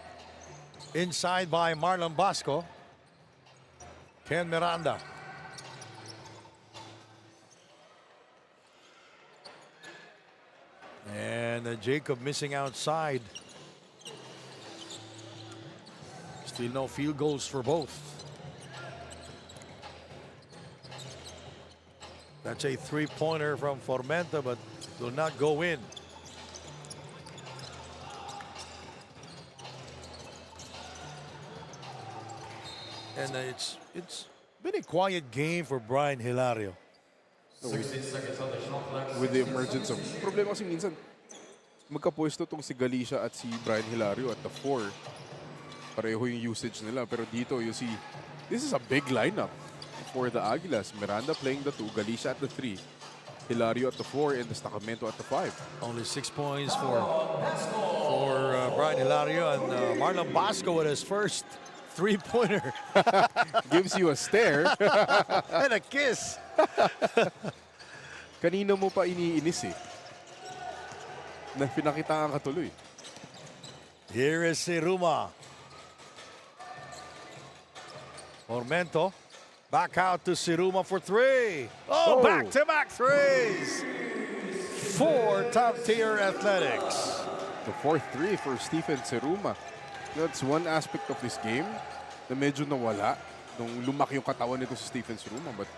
inside by Marlon Basco. Ken Miranda. And Jacob missing outside. Still no field goals for both. That's a three-pointer from Formenta, but will not go in. And it's been a quiet game for Brian Hilario. With the emergence of... Problema kasi minsan, magkapwesto tong si Galicia at si Brian Hilario at the 4. Pareho yung usage nila. Pero dito, you see, this is a big lineup for the Aguilas. Miranda playing the 2, Galicia at the 3, Hilario at the 4, and Destacamento at the 5. Only 6 points for Brian Hilario, and Marlon Basco with his first three-pointer. Gives you a stare. And a kiss. Kanino mo pa iniinis eh. Na pinakitaan ka tuloy. Here is Ruma. Formento. Back out to Siruma for 3. Oh, back-to-back threes for top-tier Athletics. The fourth 3 for Stephen Siruma. That's one aspect of this game na medyo nawala nung lumaki yung katawan nito si Stephen Siruma, but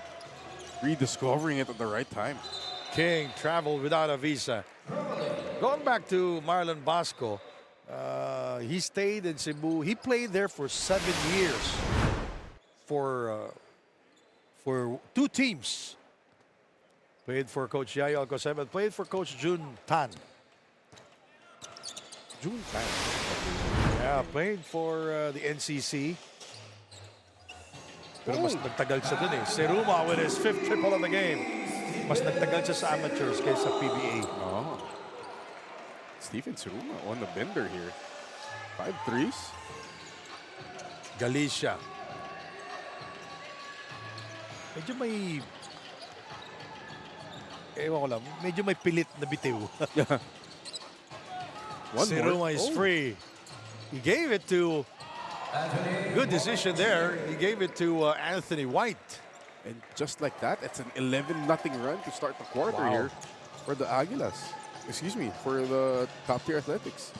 rediscovering it at the right time. King traveled without a visa. Going back to Marlon Basco, he stayed in Cebu. He played there for 7 years for 2 teams. Played for Coach Yayo Alcocer, played for Coach Jun Tan. Jun Tan? Yeah, played for the NCC. Pero mas nagtagal siya dun eh. Siruma with his 5th triple of the game. Mas nagtagal siya sa amateurs kaysa PBA. Oh. Stephen Siruma on the bender here. 5 threes. Galicia. Medyo may... Ewan ko lang, medyo may pilit na bitiw. Siruma is free. He gave it to... Good decision there. He gave it to Anthony White. And just like that, it's an 11-0 run to start the quarter here for the Aguilas. Excuse me, for the top-tier Athletics.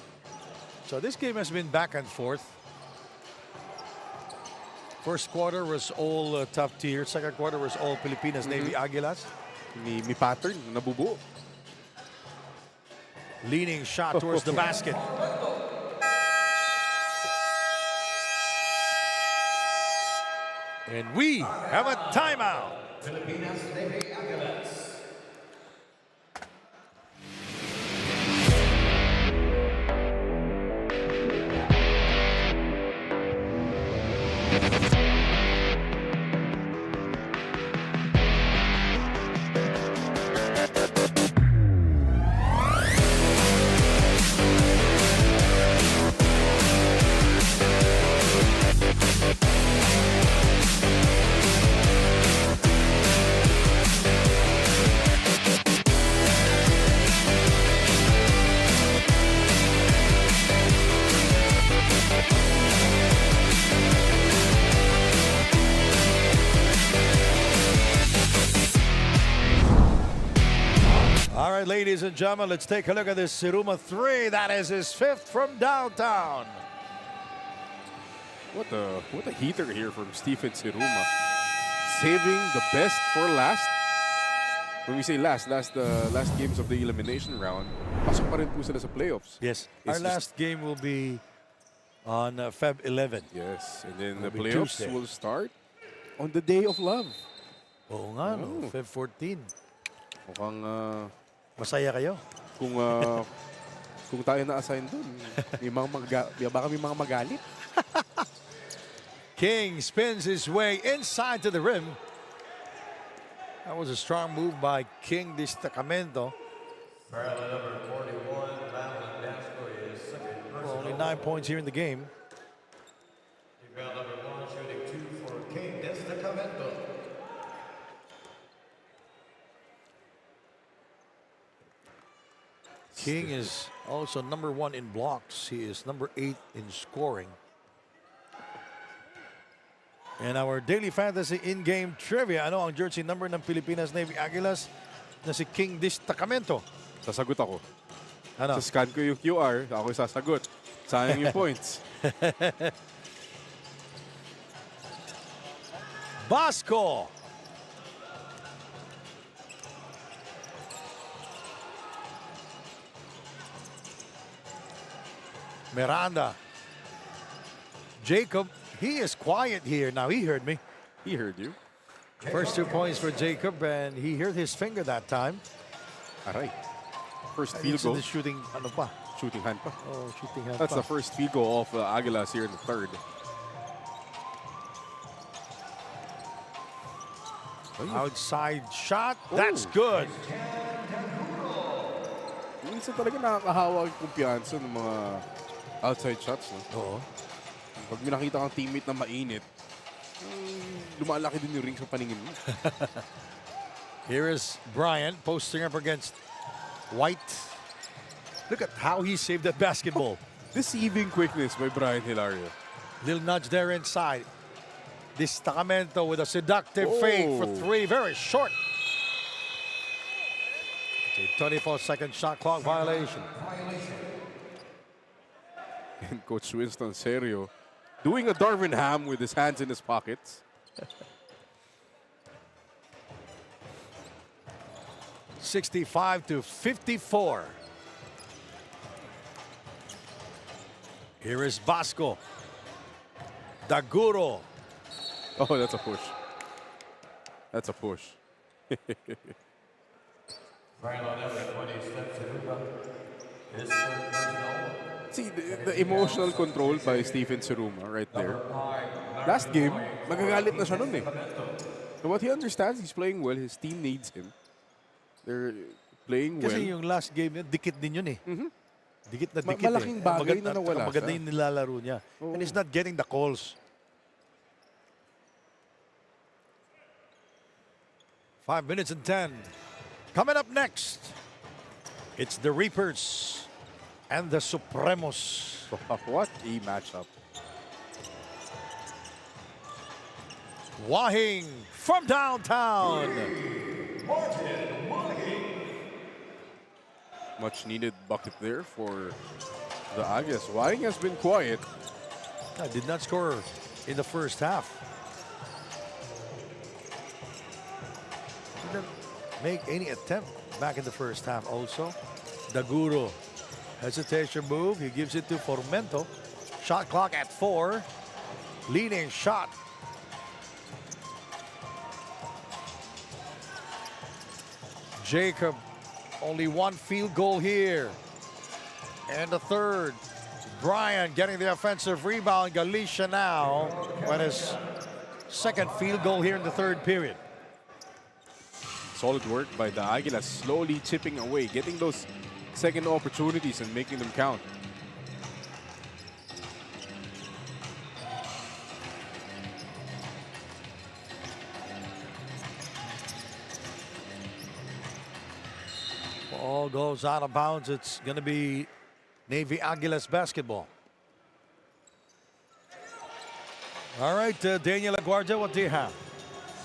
So this game has been back and forth. First quarter was all top tier. Second quarter was all Pilipinas Navy Aguilas. May pattern, nabubuo. Leaning shot towards the basket. And we have a timeout. Pilipinas Navy Aguilas. All right, ladies and gentlemen, let's take a look at this Siruma 3. That is his 5th from downtown. What a heater here from Stephen Siruma. Saving the best for last. When we say last games of the elimination round, pasok pa rin po sila sa playoffs. Yes. It's Our last game will be on FEB 11. Yes, and then Will the be playoffs Tuesday. will start on the day of love. Oo nga, no? Feb 14. Mukhang Masaya kayo. kung tayo na-assign doon, baka may mga magalit. King spins his way inside to the rim. That was a strong move by King Destacamento. Parallel number 41, Madeline Dasco is second. Only 9 points here in the game. Rebound number 1, shooting 2 for King Destacamento. King is also number 1 in blocks. He is number 8 in scoring. And our daily fantasy in-game trivia. Ano ang jersey number ng Pilipinas Navy Aguilas na si King Destacamento? Sasagot ako. Ano? Scan ko yung QR, ako sasagot. Sayang yung points. Basco. Miranda. Jacob, he is quiet here. Now, he heard me. He heard you. First 2 points for Jacob, and he hurt his finger that time. Aray. First And field it's in goal. the shooting, ano pa? Shooting hand pa. Oh, shooting hand That's pa. the first field goal of Aguilas here in the third. Outside shot. That's good. Minsan talaga nakakahawa yung kumpiyansa ng mga outside shots. No? Oo. Pag may nakita kang teammate na mainit, lumalaki din yung ring sa paningin mo. Here is Bryant posting up against White. Look at how he saved that basketball. Deceiving quickness by Brian Hilario. Little nudge there inside. Destacamento with a seductive fade for 3. Very short. It's a 24-second shot clock violation. And Coach Winston Serio doing a Darvin Ham with his hands in his pockets. 65-54. Here is Basco. Daguro. Oh, that's a push. That's a push. Parallel number 20, Steph Saruba is third personal. See, the emotional control by Stephen Siruma right there. Last game, magagalit na siya nun eh. And what he understands, he's playing well. His team needs him. They're playing well. Kasi yung last game yun, dikit din yun eh. Dikit na dikit Malaking eh. bagay na nawala Maganda siya. yung nilalaro niya. And he's not getting the calls. 5 minutes and 10. Coming up next, it's the Reapers and the Supremos. What a matchup. Wahing from downtown. Much needed bucket there for the Aguilas. Wahing has been quiet. Did not score in the first half. Didn't make any attempt back in the first half also. Daguro, hesitation move. He gives it to Formento. Shot clock at 4. Leading shot. Jacob, only one field goal here. And the third. Brian getting the offensive rebound. Galicia now with his second field goal here in the third period. Solid work by the Aguilas, slowly chipping away, getting those second opportunities and making them count. Ball goes out of bounds. It's going to be Navy Aguilas basketball. All right, Daniel Aguardia, what do you have?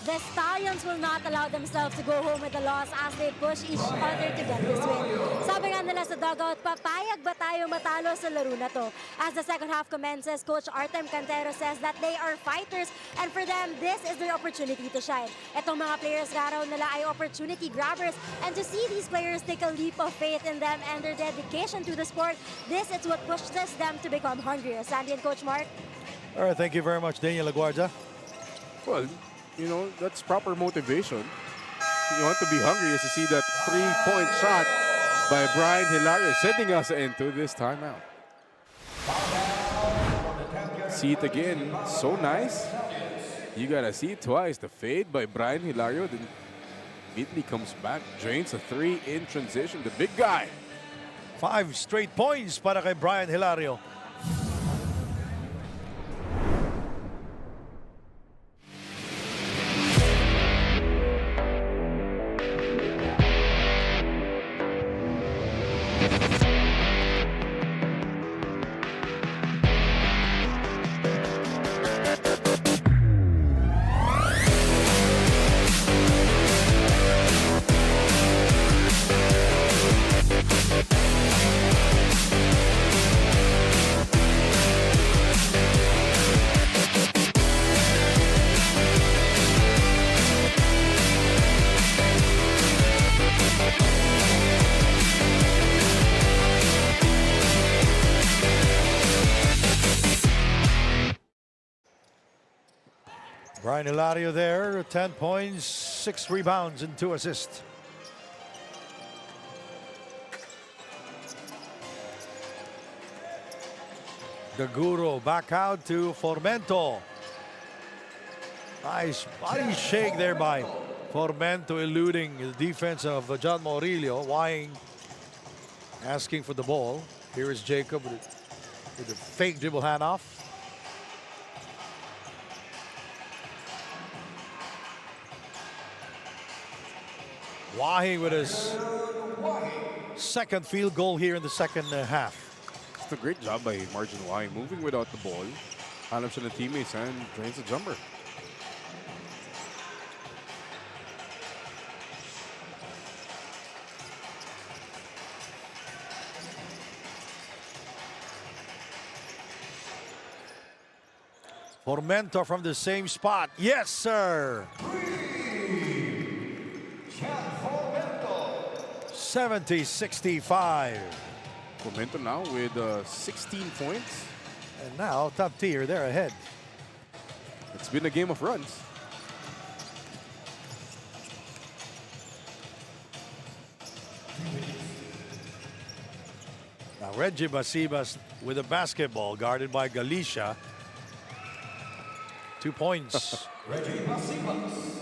The Stallions will not allow themselves to go home with a loss as they push each other to get this win. Sabi nga nila sa dugout, papayag ba tayo matalo sa laro na to? As the second half commences, Coach Artem Cantero says that they are fighters and for them, this is their opportunity to shine. Etong mga players nga raw nila ay opportunity grabbers and to see these players take a leap of faith in them and their dedication to the sport, this is what pushes them to become hungrier. Sandy and Coach Mark. All right, thank you very much, Daniel Aguardia. Well, you know, that's proper motivation. You want to be hungry is to see that three-point shot by Brian Hilario sending us into this timeout. See it again. So nice. You got to see it twice. The fade by Brian Hilario. Then immediately comes back, drains a three in transition. The big guy. 5 straight points para kay Brian Hilario. Brian Hilario there, 10 points, 6 rebounds, and 2 assists. Daguro back out to Formento. Nice body shake there by Formento, eluding the defense of John Morillo. Wahing asking for the ball. Here is Jacob with a fake dribble handoff. Wahing with his second field goal here in the second half. It's a great job by Margin Wahing, moving without the ball. Hanap siya ng teammates and drains a jumper. Formento from the same spot. Yes, sir. 70-65. Formento now with 16 points. And now top tier, they're ahead. It's been a game of runs. Now Reggie Basibas with a basketball guarded by Galicia. 2 points.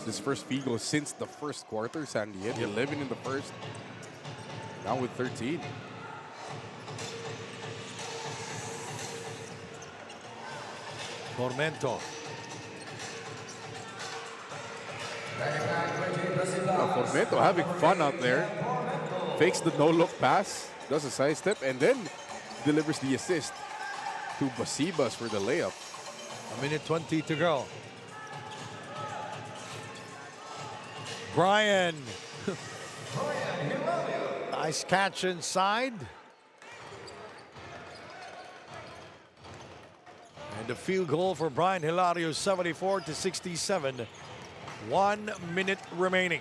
His first field goal since the first quarter. Sandy had 11 in the first. Now with 13. Formento. Formento having fun out there. Fakes the no-look pass, does a side step, and then delivers the assist to Basibas for the layup. A minute 20 to go. Brian. Nice catch inside. And the field goal for Brian Hilario, 74-67. 1 minute remaining.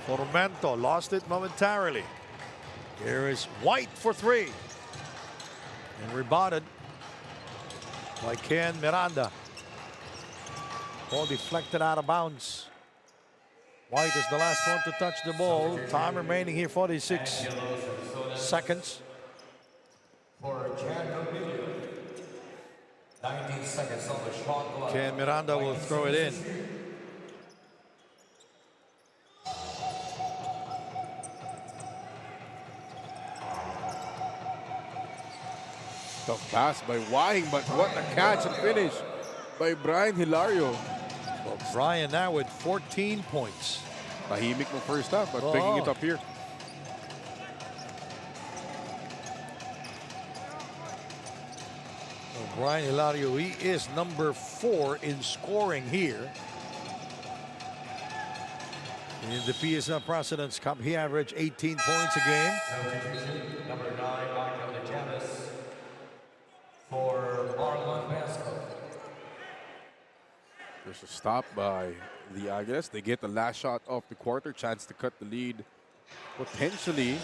Formento lost it momentarily. Here is White for three. And rebounded by Ken Miranda. Ball deflected out of bounds. White is the last one to touch the ball. Time remaining here, 46 seconds. For 19 seconds on the shot clock. Ken Miranda will throw it in. Tough pass by Wahing, but what a catch and finish by Brian Hilario. Well, Brian now with 14 points. Tahimik no first half, but picking it up here. Well, Brian Hilario, he is number 4 in scoring here. In the PSL Presidents Cup, he averaged 18 points a game. Number 9, Michael DeJanis for Marlon Vasco. There's a stop by the Aguilas. They get the last shot of the quarter, chance to cut the lead potentially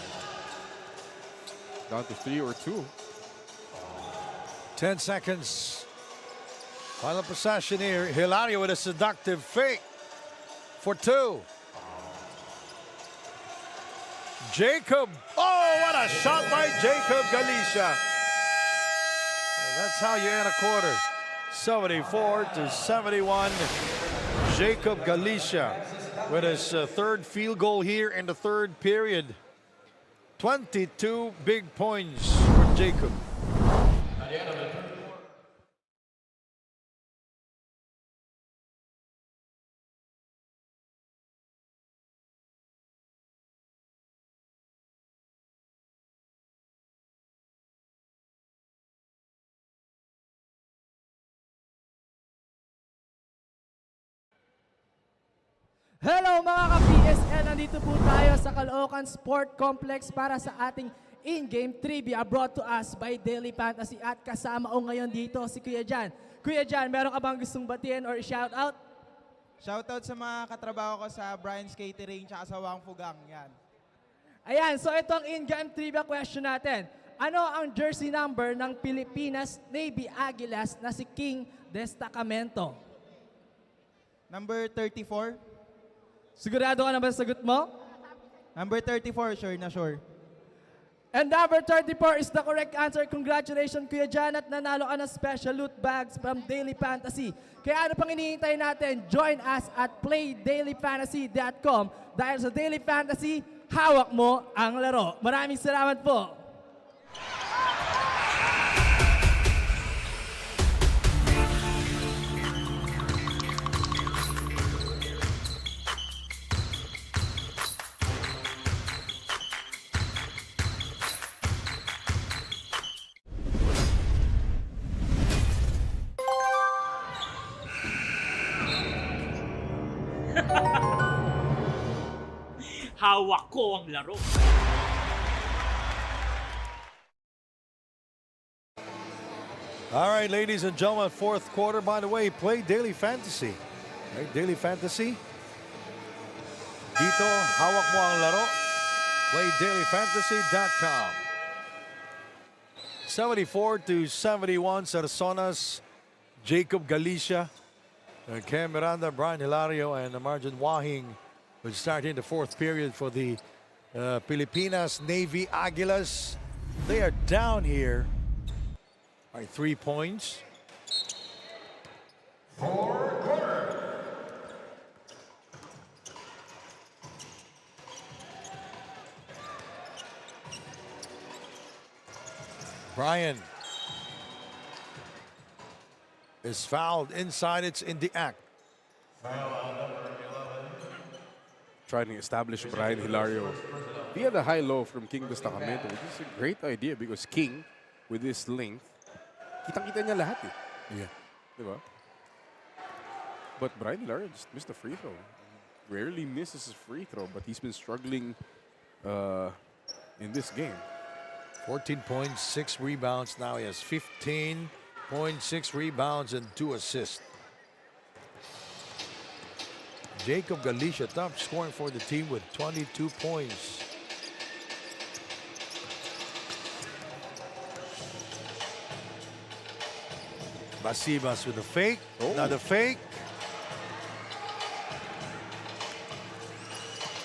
down to 3 or 2. 10 seconds. Final possession here. Hilario with a seductive fake for 2. Jacob. Oh, what a shot by Jacob Galicia. That's how you end a quarter. 74-71. Jacob Galicia with his third field goal here in the third period. 22 big points for Jacob. At the end of the third quarter. Hello mga ka-PSL! Nandito po tayo sa Caloocan Sport Complex para sa ating in-game trivia brought to us by Daily Fantasy at kasama ko ngayon dito si Kuya Jan. Kuya Jan, meron ka bang gustong batiin or shoutout? Shoutout sa mga katrabaho ko sa Brian's Catering tsaka sa Wang Fugang. Yan. Ayan, so ito ang in-game trivia question natin. Ano ang jersey number ng Pilipinas Navy Aguilas na si King Destacamento? Number 34. Sigurado ka na ba sa sagot mo? Number 34, sure na sure. And number 34 is the correct answer. Congratulations, Kuya Jan, at nanalo ka ng special loot bags from Daily Fantasy. Kaya ano pang hinihintay natin? Join us at playdailyfantasy.com dahil sa Daily Fantasy, hawak mo ang laro. Maraming salamat po. Hawak ko ang laro. All right, ladies and gentlemen, fourth quarter. By the way, play Daily Fantasy. Right, Daily Fantasy. Dito, hawak mo ang laro. PlayDailyFantasy.com. 74-71, Sarsonas, Jacob Galicia, Cam Miranda, Brian Hilario, and Marjan Wahing will start in the fourth period for the Pilipinas Navy Aguilas. They are down here by 3 points. Brian is fouled inside. It's in the act. Foul on number trying to establish Brian Hilario via the high-low from King Destacamento, which is a great idea because King, with his length, kitang-kita niya lahat eh. Yeah. Diba? But Brian Hilario just missed a free throw. Rarely misses his free throw, but he's been struggling in this game. 14.6 rebounds now. He has 15.6 rebounds and 2 assists. Jacob Galicia top scoring for the team with 22 points. Basibas with a fake. Another fake.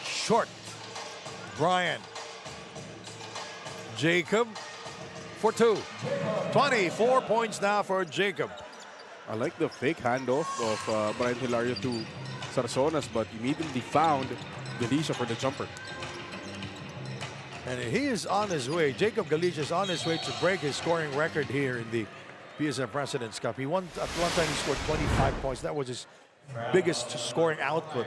Short. Brian. Jacob for 2. 24 points now for Jacob. I like the fake handoff of Brian Hilario to Sarsonas, but immediately found Galicia for the jumper. And he is on his way. Jacob Galicia is on his way to break his scoring record here in the PSL President's Cup. He won at one time. He scored 25 points. That was his biggest scoring output.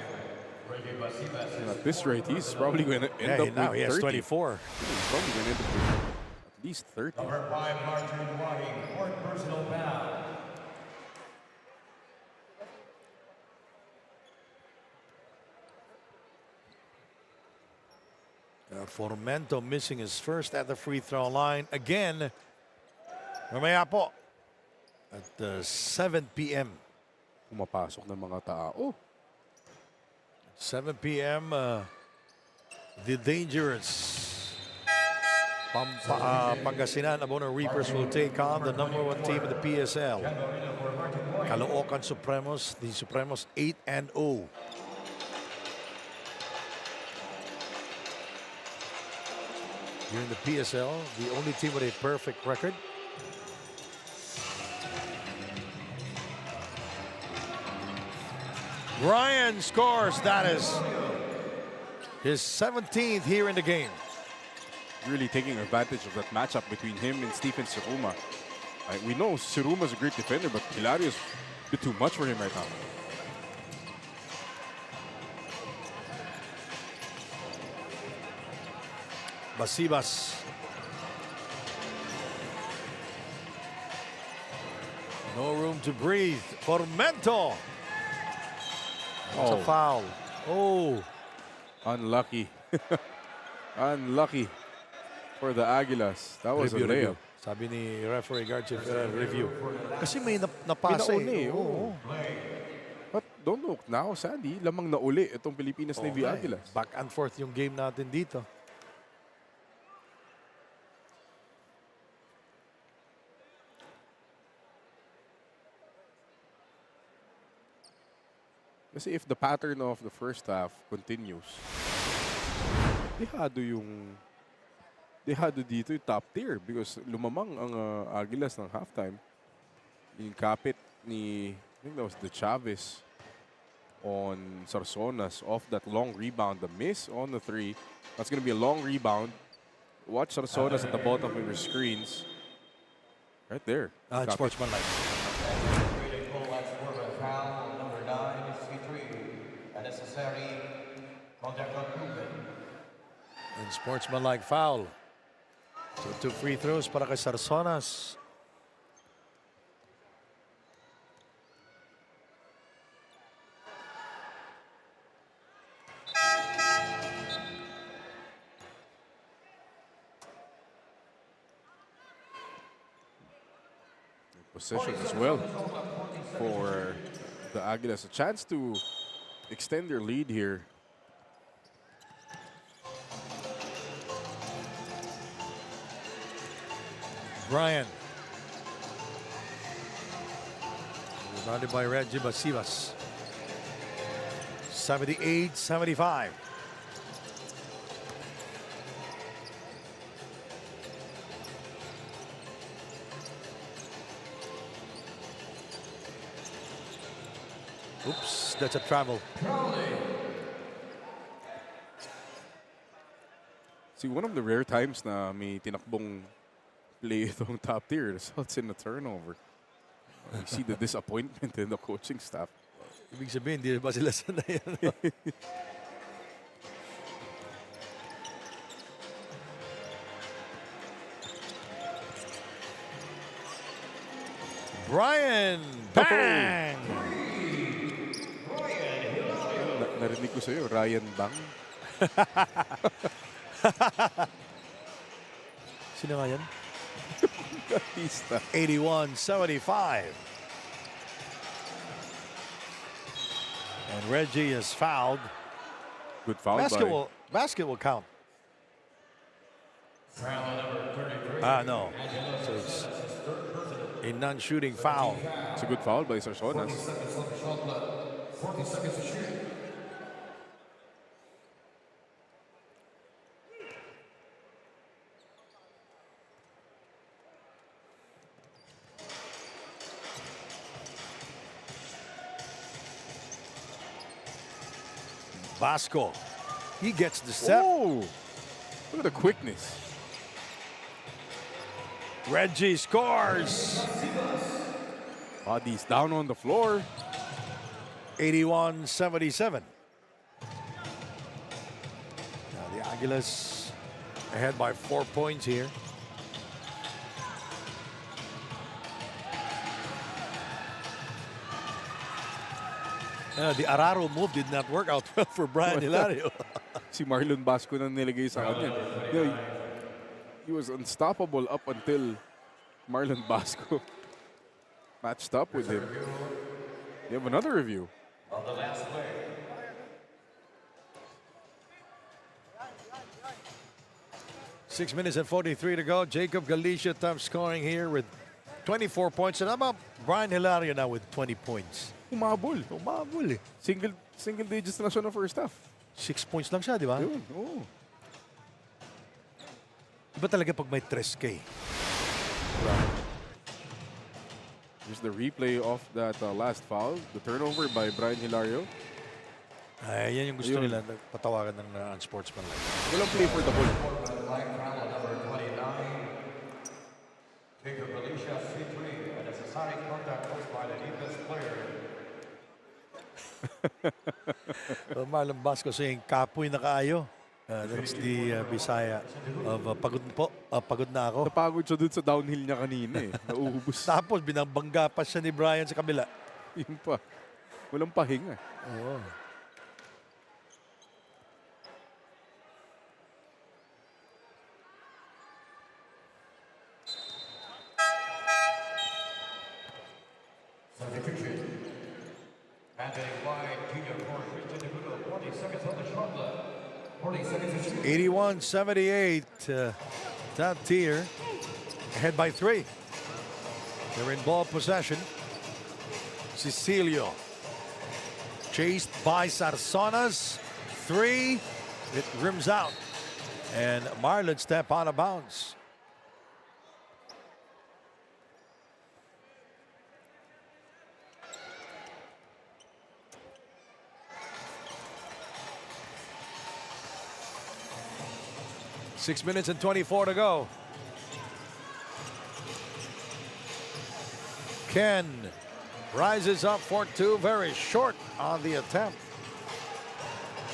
And at this rate, he's probably going to end up now with he has 30. 24. He's probably going to end up with at least 30. Number 5, Marjorie Whiting, fourth personal foul. Formento missing his first at the free throw line. Again, mamaya po at 7 p.m. Pumapasok ng mga tao. 7 p.m. The dangerous Pangasinan Abono Reapers will take on the #1 team in the PSL. Caloocan Supremos, the Supremos 8-0. Here in the PSL, the only team with a perfect record. Ryan scores. That is his 17th here in the game. Really taking advantage of that matchup between him and Stephen Siruma. We know Siruma's a great defender, but Hilario's a bit too much for him right now. Basibas. No room to breathe. Formento. That's a foul. Oh. Unlucky. Unlucky for the Aguilas. That was a layup. Sabi ni referee Garcia review. Kasi may napasa eh. Oh. But don't look now, Sandy. Lamang na uli itong Pilipinas Navy Aguilas. Back and forth yung game natin dito. Kasi if the pattern of the first half continues, dehado dito yung top tier because lumamang ang Aguilas ng halftime. Yung kapit ni, I think that was the Chavez on Sarsonas off that long rebound. The miss on the 3. That's going to be a long rebound. Watch Sarsonas at the bottom of your screens. Right there. It's sportsmanlike. Number 9 is C3. Unnecessary contact on Ruben. And sportsmanlike foul. So 2 free throws para kay Sarsonas. Possession as well for the Aguilas. A chance to extend their lead here. Brian. Rebounded by Reggie Basibas. 78-75. Oops, that's a travel. See, one of the rare times na may tinakbong play itong top tier results in a turnover. You see the disappointment in the coaching staff. Ibig sabihin, hindi ba sila sanay? Brian, bang! Narinig ko sa'yo, Ryan Bang. Sino nga yan? Batista. 81-75. And Reggie is fouled. Good foul Basket will count. No. So it's a non-shooting foul. It's a good foul by Sarsonas. Vasco, he gets the step. Oh, look at the quickness. Reggie scores. Bodies down on the floor. 81-77. Now the Aguilas ahead by 4 points here. The Araro move did not work out well for Brian Hilario. Si Marlon Basco nang nilagay sa kanya. You know, he was unstoppable up until Marlon Basco matched up with him. You have another review. On the last play. Six minutes and 43 to go. Jacob Galicia top scoring here with 24 points. And how about Brian Hilario now with 20 points? Umabol. Umabol eh. Single digits na siya no first half. 6 points lang siya, di ba? Yun, oo. Iba talaga pag may 3K. Here's the replay of that last foul. The turnover by Brian Hilario. Ay, yan yung gusto nila. Patawagan ng unsportsmanlike. Walang play for the ball. Like foul number 29. Jacob Galicia, C3, and a society contact caused by the defense player. Marlon Basco saying, kapoy na kaayo. That's the Bisaya of pagod po. Pagod na ako. Napagod siya dun sa downhill niya kanina eh. Nauubos. Tapos binabangga pa siya ni Brian sa kabila. Yun pa. Walang pahinga. Oo. Substitution. Handling by junior for Christian DeVuto, 40 seconds on the shot clock. 40 seconds to shoot. 81-78. Top tier. Ahead by 3. They're in ball possession. Cecilio. Chased by Sarsonas. 3. It rims out. And Marlon step out of bounds. Six minutes and 24 to go. Ken rises up for 2, very short on the attempt.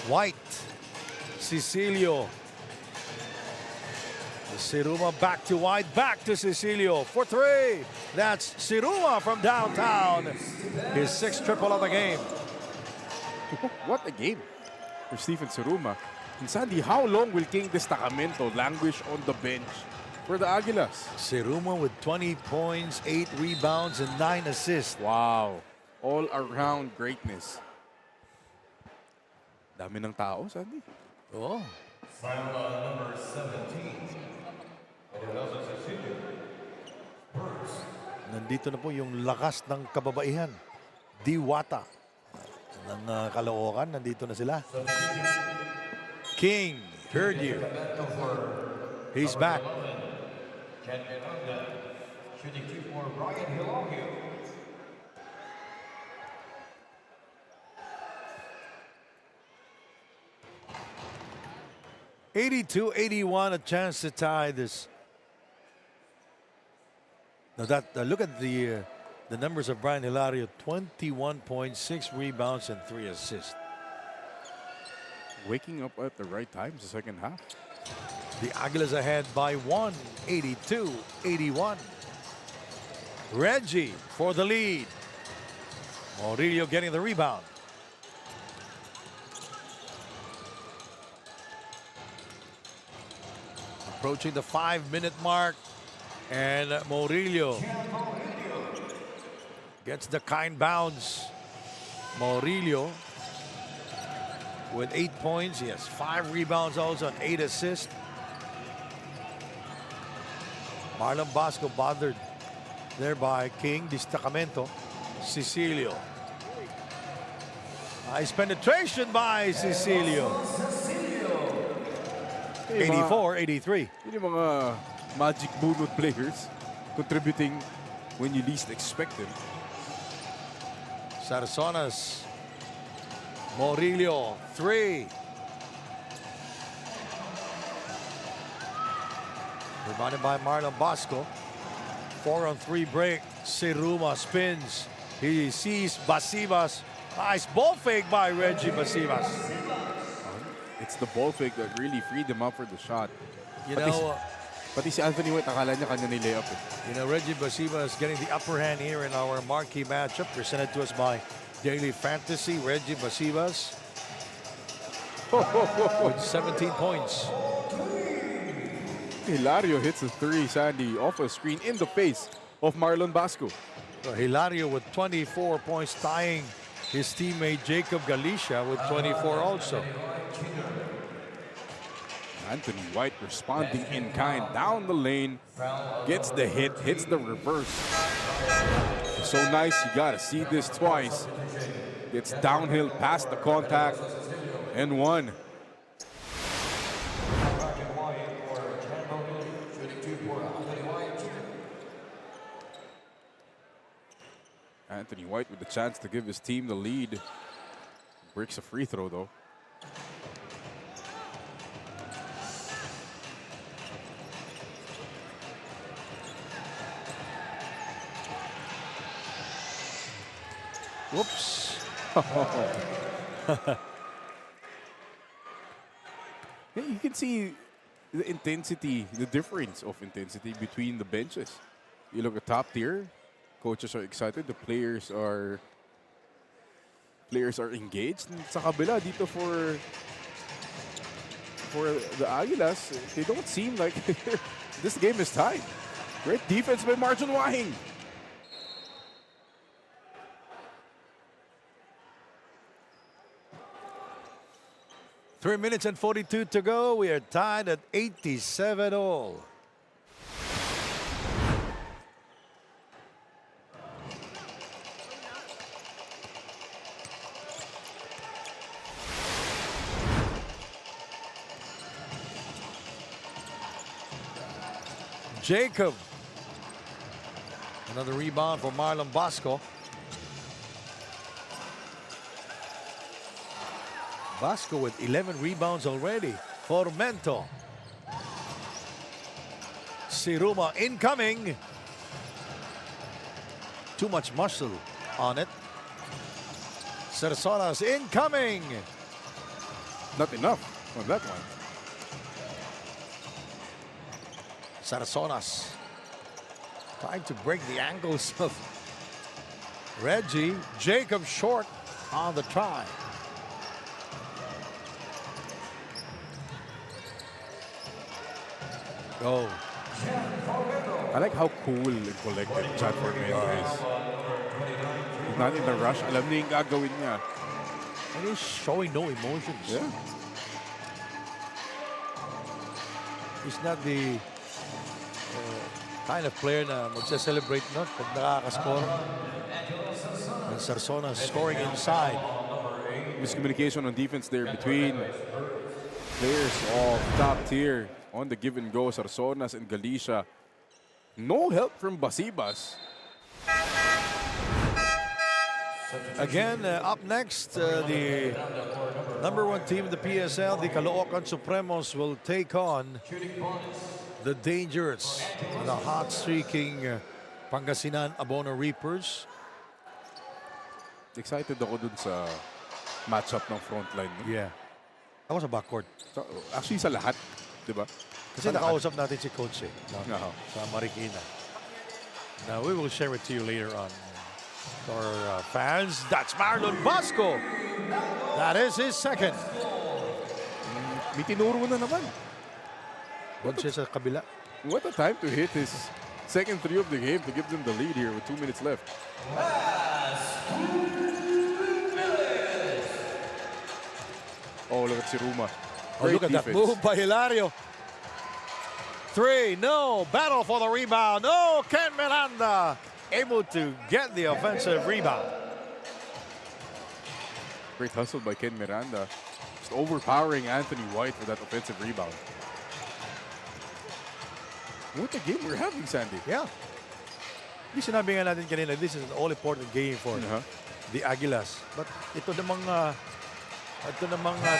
White, Cecilio. Siruma back to White, back to Cecilio for 3. That's Siruma from downtown. His 6th triple of the game. What a game for Stephen Siruma. And Sandy, how long will King Destacamento languish on the bench for the Aguilas? Siruma with 20 points, 8 rebounds, and 9 assists. Wow. All-around greatness. Dami ng tao, Sandy. Oh. Foul number 17. Nandito na po yung lakas ng kababaihan. Diwata ng Caloocan. Nandito na sila. King, heard you. He's back. Shooting 2 for Brian Hilario. (82-81), a chance to tie this. Now look at the numbers of Brian Hilario: 21 points, 6 rebounds, and 3 assists. Waking up at the right time, the second half. The Aguilas ahead by 1, 82-81. Reggie for the lead. Murillo getting the rebound. Approaching the 5-minute mark. And Murillo gets the kind bounce. Murillo with 8 points. He has 5 rebounds also and 8 assists. Marlon Basco bothered there by King. Destacamento. Cecilio. Nice penetration by Cecilio. 84-83. Yun yung mga magic bullet players contributing when you least expect them. Sarsonas. Murillo, 3. Rebounded by Marlon Basco. 4-on-3 break. Siruma spins. He sees Basibas. Nice ball fake by Reggie Basibas. It's the ball fake that really freed them up for the shot. You know, pati si Anthony White, akala niya kanya ni-layup eh. You know, Reggie Basibas getting the upper hand here in our marquee matchup presented to us by Daily Fantasy. Reggie Basibas with 17 points. Hilario hits a 3, Sandy, off a screen in the face of Marlon Basco. Hilario with 24 points, tying his teammate Jacob Galicia with 24 also. Anthony White responding in kind down the lane, gets the hit, hits the reverse. It's so nice, you gotta see this twice. Gets downhill past the contact and one. Anthony White with the chance to give his team the lead. Breaks a free throw though. Whoops. Yeah, you can see the intensity, the difference of intensity between the benches. You look at top tier, coaches are excited, the players are engaged. And sa kabila dito for the Aguilas, they don't seem like this game is tied. Great defense by Marjon Wahing. 3 minutes and 42 to go. We are tied at 87 all. Jacob. Another rebound for Marlon Basco. Basco with 11 rebounds already. Formento. Siruma incoming. Too much muscle on it. Sarsonas incoming. Not enough on that one. Sarsonas trying to break the ankles of Reggie. Jacob short on the try. Go. I like how cool and collected Chad Formento is. He's not in a rush. Alam niya yung gagawin niya. And he's showing no emotions. Yeah. He's not the kind of player na magsa-celebrate not pag nakakascore. And Sarsona scoring inside. Miscommunication on defense there between players of top tier. On the give and go, Sarsonas and Galicia. No help from Basibas. Again, up next, the #1 team in the PSL, the Caloocan Supremos, will take on the dangerous, the hot-streaking Pangasinan Abono Reapers. Excited ako dun sa matchup ng frontline. No? Yeah. Ako sa backcourt. Actually, sa lahat. Diba? Kasi nakausap natin si Coach sa Marikina. Now, we will share it to you later on. Our fans, that's Marlon Bosco. That is his second. May tinuro na naman. Doon siya sa kabila. What a time to hit his second three of the game to give them the lead here with 2 minutes left. Oh, look at si Ruma. Oh, look at that move by Hilario. 3, no. Battle for the rebound. No, Ken Miranda able to get the offensive rebound. Great hustle by Ken Miranda. Just overpowering Anthony White for that offensive rebound. What a game we're having, Sandy. Yeah. Di sinabi nga natin kanina, this is an all-important game for the Aguilas. But ito namang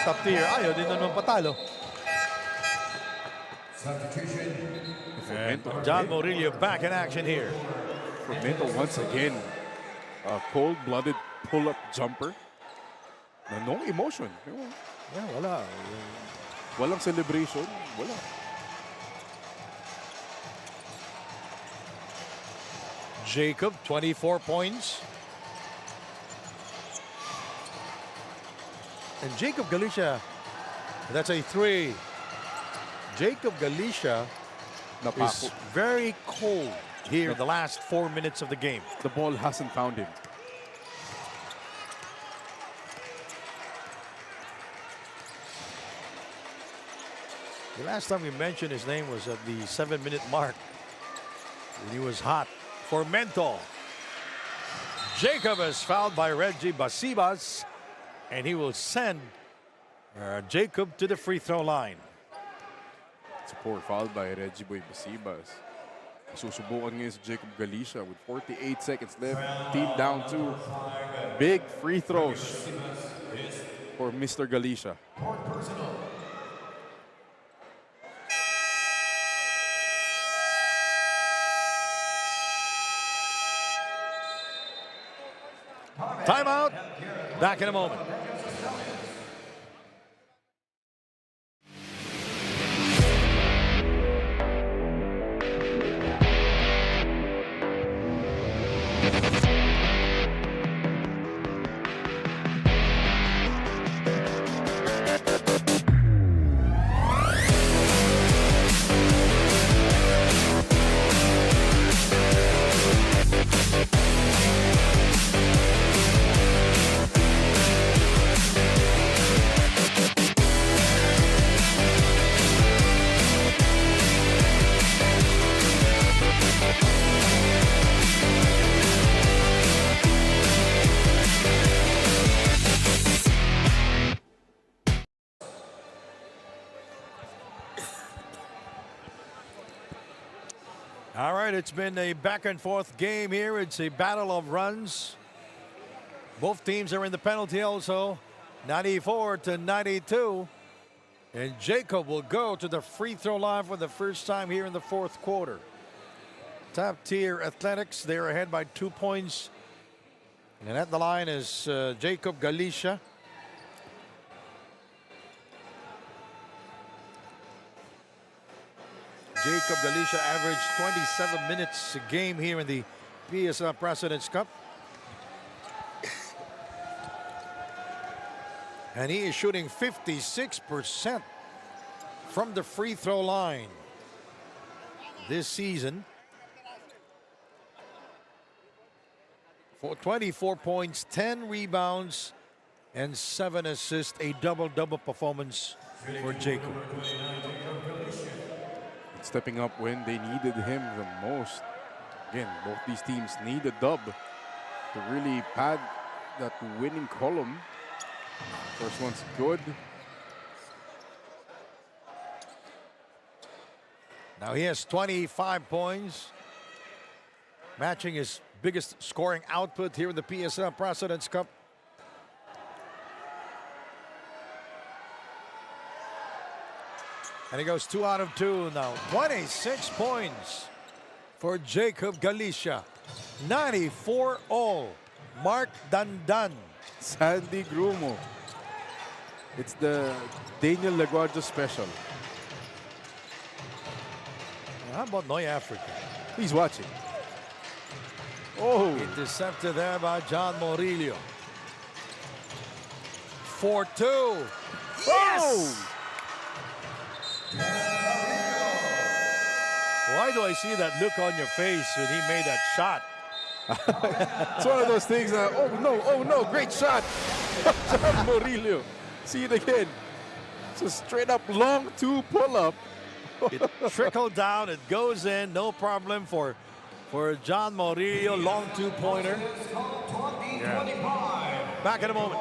top tier, ayaw din naman patalo. And John Murillo back in action here. Formento once again, a cold-blooded pull-up jumper. Na no emotion. Yeah, wala. Walang celebration. Wala. Jacob, 24 points. And Jacob Galicia, that's a 3. Jacob Galicia is very cold here in the last 4 minutes of the game. The ball hasn't found him. The last time we mentioned his name was at the 7-minute mark when he was hot. Formento. Jacob is fouled by Reggie Basibas, and he will send Jacob to the free throw line. Support fouled by Reggie Boy Basibas. Susubukan ngayon si Jacob Galicia with 48 seconds left. Team down 2. Big free throws for Mr. Galicia. Timeout. Back in a moment. All right, it's been a back and forth game here. It's a battle of runs. Both teams are in the penalty also, 94-92. And Jacob will go to the free throw line for the first time here in the fourth quarter. Top tier Athletics, they're ahead by 2 points. And at the line is Jacob Galicia. Jacob Galicia averaged 27 minutes a game here in the PSL President's Cup. And he is shooting 56% from the free throw line this season. For 24 points, 10 rebounds, and 7 assists. A double-double performance for Jacob. Stepping up when they needed him the most. Again, both these teams need a dub to really pad that winning column. First one's good. Now he has 25 points, matching his biggest scoring output here in the PSL President's Cup. And he goes 2 out of 2 now. 26 points for Jacob Galicia. 94 all. Mark Dandan. Sandy Grumo. It's the Daniel Laguardia special. How about Noy Africa? He's watching. Oh. Intercepted there by John Morillo. 4-2. Yes! Why do I see that look on your face when he made that shot? It's one of those things that, oh no, great shot. John Morillo. See it again. It's a straight up long 2 pull-up. It trickled down, it goes in, no problem for John Morillo, long 2-pointer. Yeah. Back in a moment.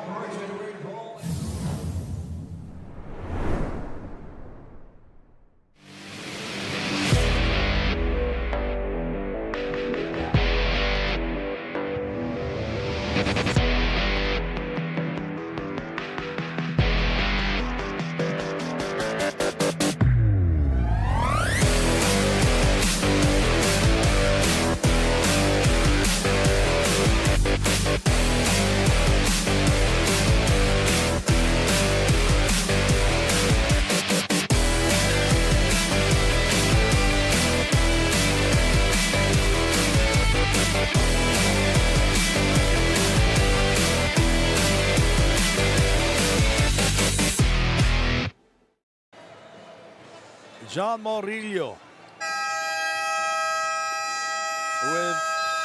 John Morillo with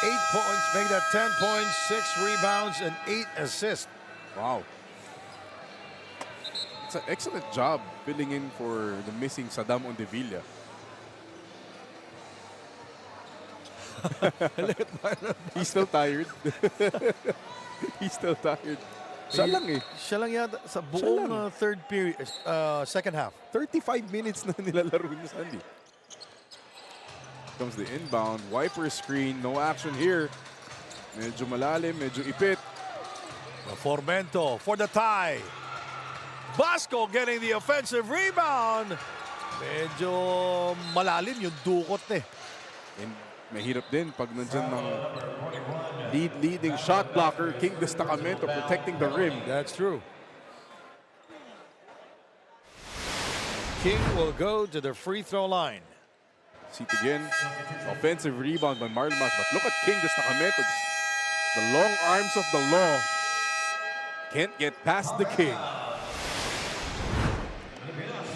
8 points, make that 10 points, 6 rebounds, and 8 assists. Wow. It's an excellent job filling in for the missing Saddam Ondevilla. He's still tired. He's still tired. Siya lang eh. Siya lang yata sa buong third period, second half. 35 minutes na nilalaro ni Sandy. Comes the inbound. Wiper screen. No action here. Medyo malalim. Medyo ipit. Formento for the tie. Basco getting the offensive rebound. Medyo malalim yung dukot eh. And mahirap din pag nandyan ng leading shot blocker, King Destacamento, protecting the rim. That's true. King will go to the free throw line. See it again. Offensive rebound by Marlmas. But look at King Destacamento. The long arms of the law can't get past the King.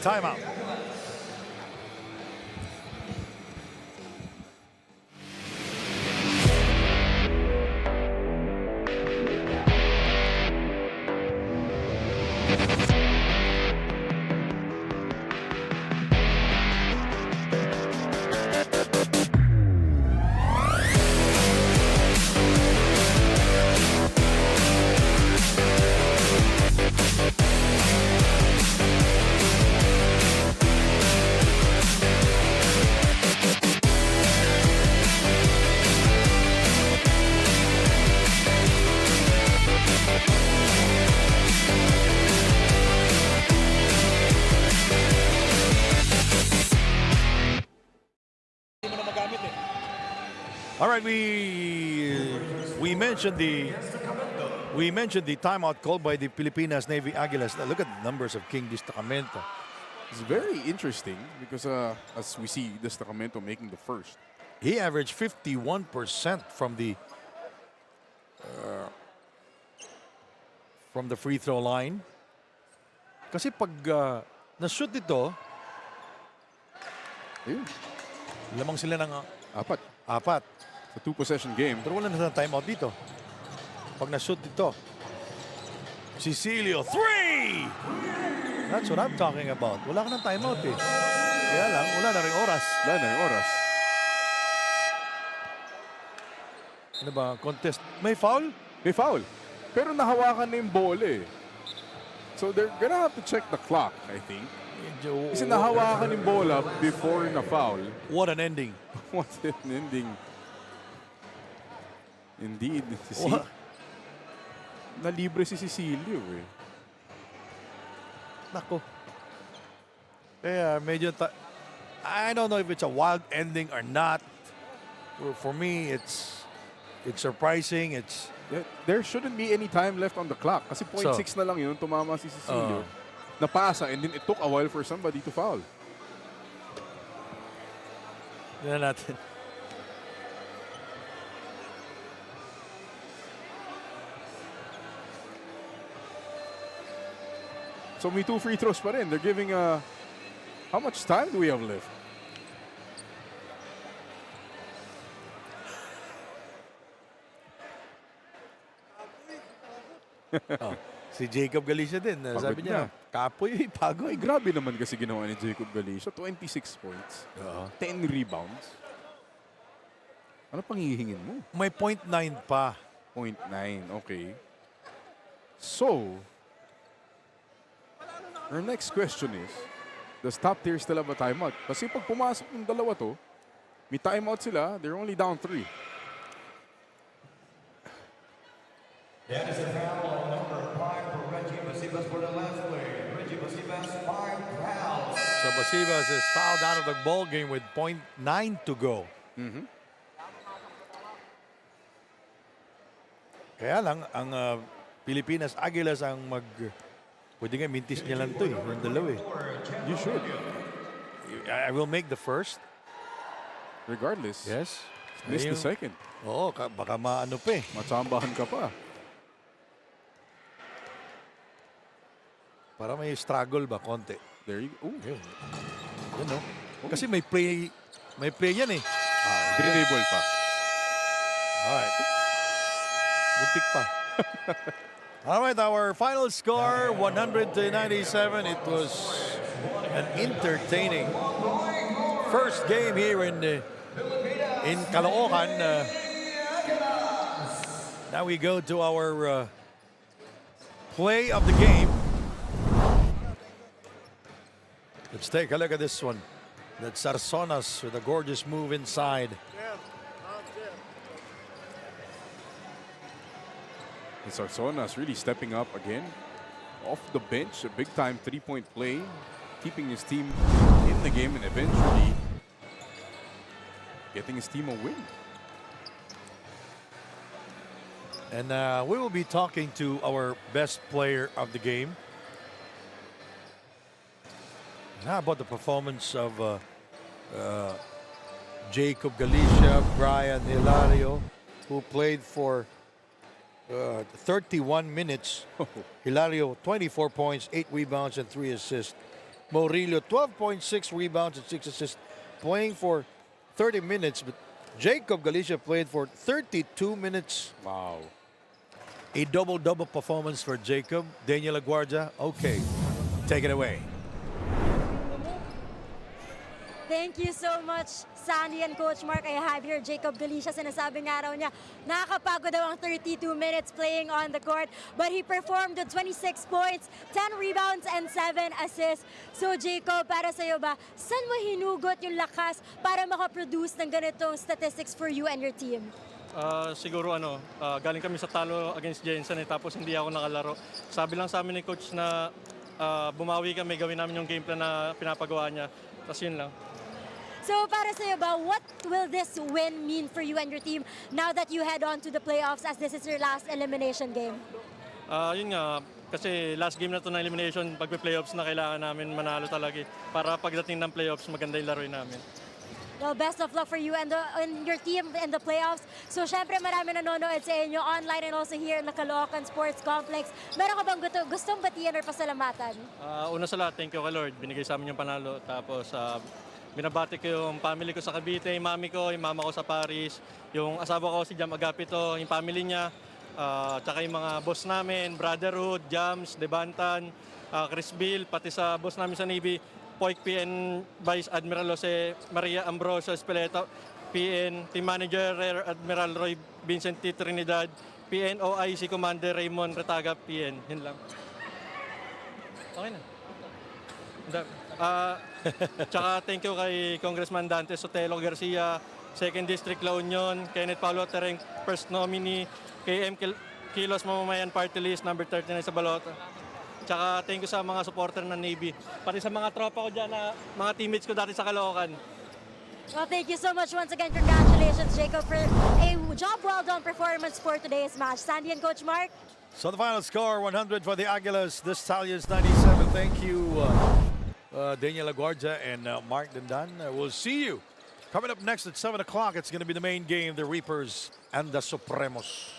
Timeout. All right, we mentioned the timeout called by the Pilipinas Navy Aguilas. Now look at the numbers of King Destacamento. It's very interesting because as we see Destacamento making the first. He averaged 51% from the free throw line. Kasi pag na-shoot ito, lamang sila ng apat. Sa 2-possession game. Pero wala na timeout dito. Pag na-shoot dito. Cecilio, 3! That's what I'm talking about. Wala ka ng timeout eh. Kaya lang, wala na rin oras. Wala na rin oras. Ano ba? Contest. May foul? May foul. Pero nahawakan na yung bola eh. So they're gonna have to check the clock, I think. Kasi nahawakan yung bola before na foul. What an ending. What an ending. Indeed. Nalibre si Cecilio eh. Nako. Kaya medyo I don't know if it's a wild ending or not. For me, it's surprising. There shouldn't be any time left on the clock. Kasi 0.6 na lang yun. Tumama si Cecilio. Napasa and then it took a while for somebody to foul. Yan natin. So may 2 free throws pa rin. They're giving how much time do we have left? Si Jacob Galicia din. Pagod Sabi niya, kapoy, pagod. Ay, grabe naman kasi ginawa ni Jacob Galicia. 26 points. 10 rebounds. Ano pang hihingin mo? May 0.9 pa. 0.9, okay. So, our next question is, does top tier still have a timeout? Kasi pag pumasok ng dalawa to, may timeout sila, they're only down 3. That is a foul on number 5 for Reggie Basibas for the last play. Reggie Basibas, 5 fouls. So Basibas is fouled out of the ball game with 0.9 to go. Kaya lang, ang Pilipinas Aguilas ang pwede nga mintis niya lang to eh, yung dalawa eh. You should. I will make the first. Regardless. Yes. Miss the second. Oo, baka maano pa eh. Matsambahan ka pa. Para may struggle ba, konti. There you go. Yun. Yun no? Kasi may play yan eh. Dribble pa. Alright. Buntik pa. Alright, our final score, 100-97. It was an entertaining first game here in Caloocan. Now we go to our play of the game. Let's take a look at this one. That's Sarsonas with a gorgeous move inside. And Sarsonas really stepping up again. Off the bench, a big-time three-point play, keeping his team in the game and eventually getting his team a win. And we will be talking to our best player of the game. And how about the performance of Jacob Galicia, Brian Hilario, who played for 31 minutes. Hilario, 24 points, 8 rebounds, and 3 assists. Murillo, 12.6 rebounds and 6 assists, playing for 30 minutes. But Jacob Galicia played for 32 minutes. Wow. A double-double performance for Jacob. Daniel Aguardia, okay, take it away. Thank you so much, Sandy and Coach Mark. I have here Jacob Galicia. Sinasabi nga raw niya, nakakapagod daw ang 32 minutes playing on the court. But he performed with 26 points, 10 rebounds, and 7 assists. So Jacob, para sa'yo ba, saan mo hinugot yung lakas para makaproduce ng ganitong statistics for you and your team? Siguro galing kami sa talo against Jensen tapos hindi ako nakalaro. Sabi lang sa amin ni Coach na bumawi kami, gawin namin yung game plan na pinapagawa niya. Tapos yun lang. So para sa'yo ba, what will this win mean for you and your team now that you head on to the playoffs as this is your last elimination game? Yun nga, kasi last game na to na elimination, pag-playoffs na kailangan namin manalo talaga para pagdating ng playoffs, maganda yung laruin namin. Well, best of luck for you and your team in the playoffs. So syempre marami nanonood sa inyo online and also here in the Caloocan Sports Complex. Meron ka bang gustong batiyan or pasalamatan? Una sa lahat, thank you kay Lord. Binigay sa amin yung panalo. Tapos binabati ko yung family ko sa Cavite, yung mami ko, yung mama ko sa Paris, yung asawa ko si Jam Agapito, yung family niya, tsaka yung mga boss namin, Brotherhood, Jams, Debantan, Chris Bill, pati sa boss namin sa Navy, Poik PN Vice Admiral Jose Maria Ambrosio Espeleta, PN Team Manager Rear Admiral Roy Vincent T. Trinidad, PN OIC Commander Raymond Retaga, PN. Yun lang. Okay na. Tsaka thank you kay Congressman Dante Sotelo Garcia, 2nd District La Union, Kenneth Paulo Tereng, first nominee, KM Kilos Mamamayan Party List, number 39 sa Balota. Tsaka thank you sa mga supporter ng Navy, pati sa mga tropa ko dyan, mga teammates ko dati sa Caloocan. Well, thank you so much once again. Congratulations, Jacob, for a job well done performance for today's match. Sandy and Coach Mark. So the final score, 100 for the Aguilas, the Stallions 97. Thank you, Daniel Aguardia and Mark Dandan. We'll see you coming up next at 7 o'clock. It's going to be the main game, the Reapers and the Supremos.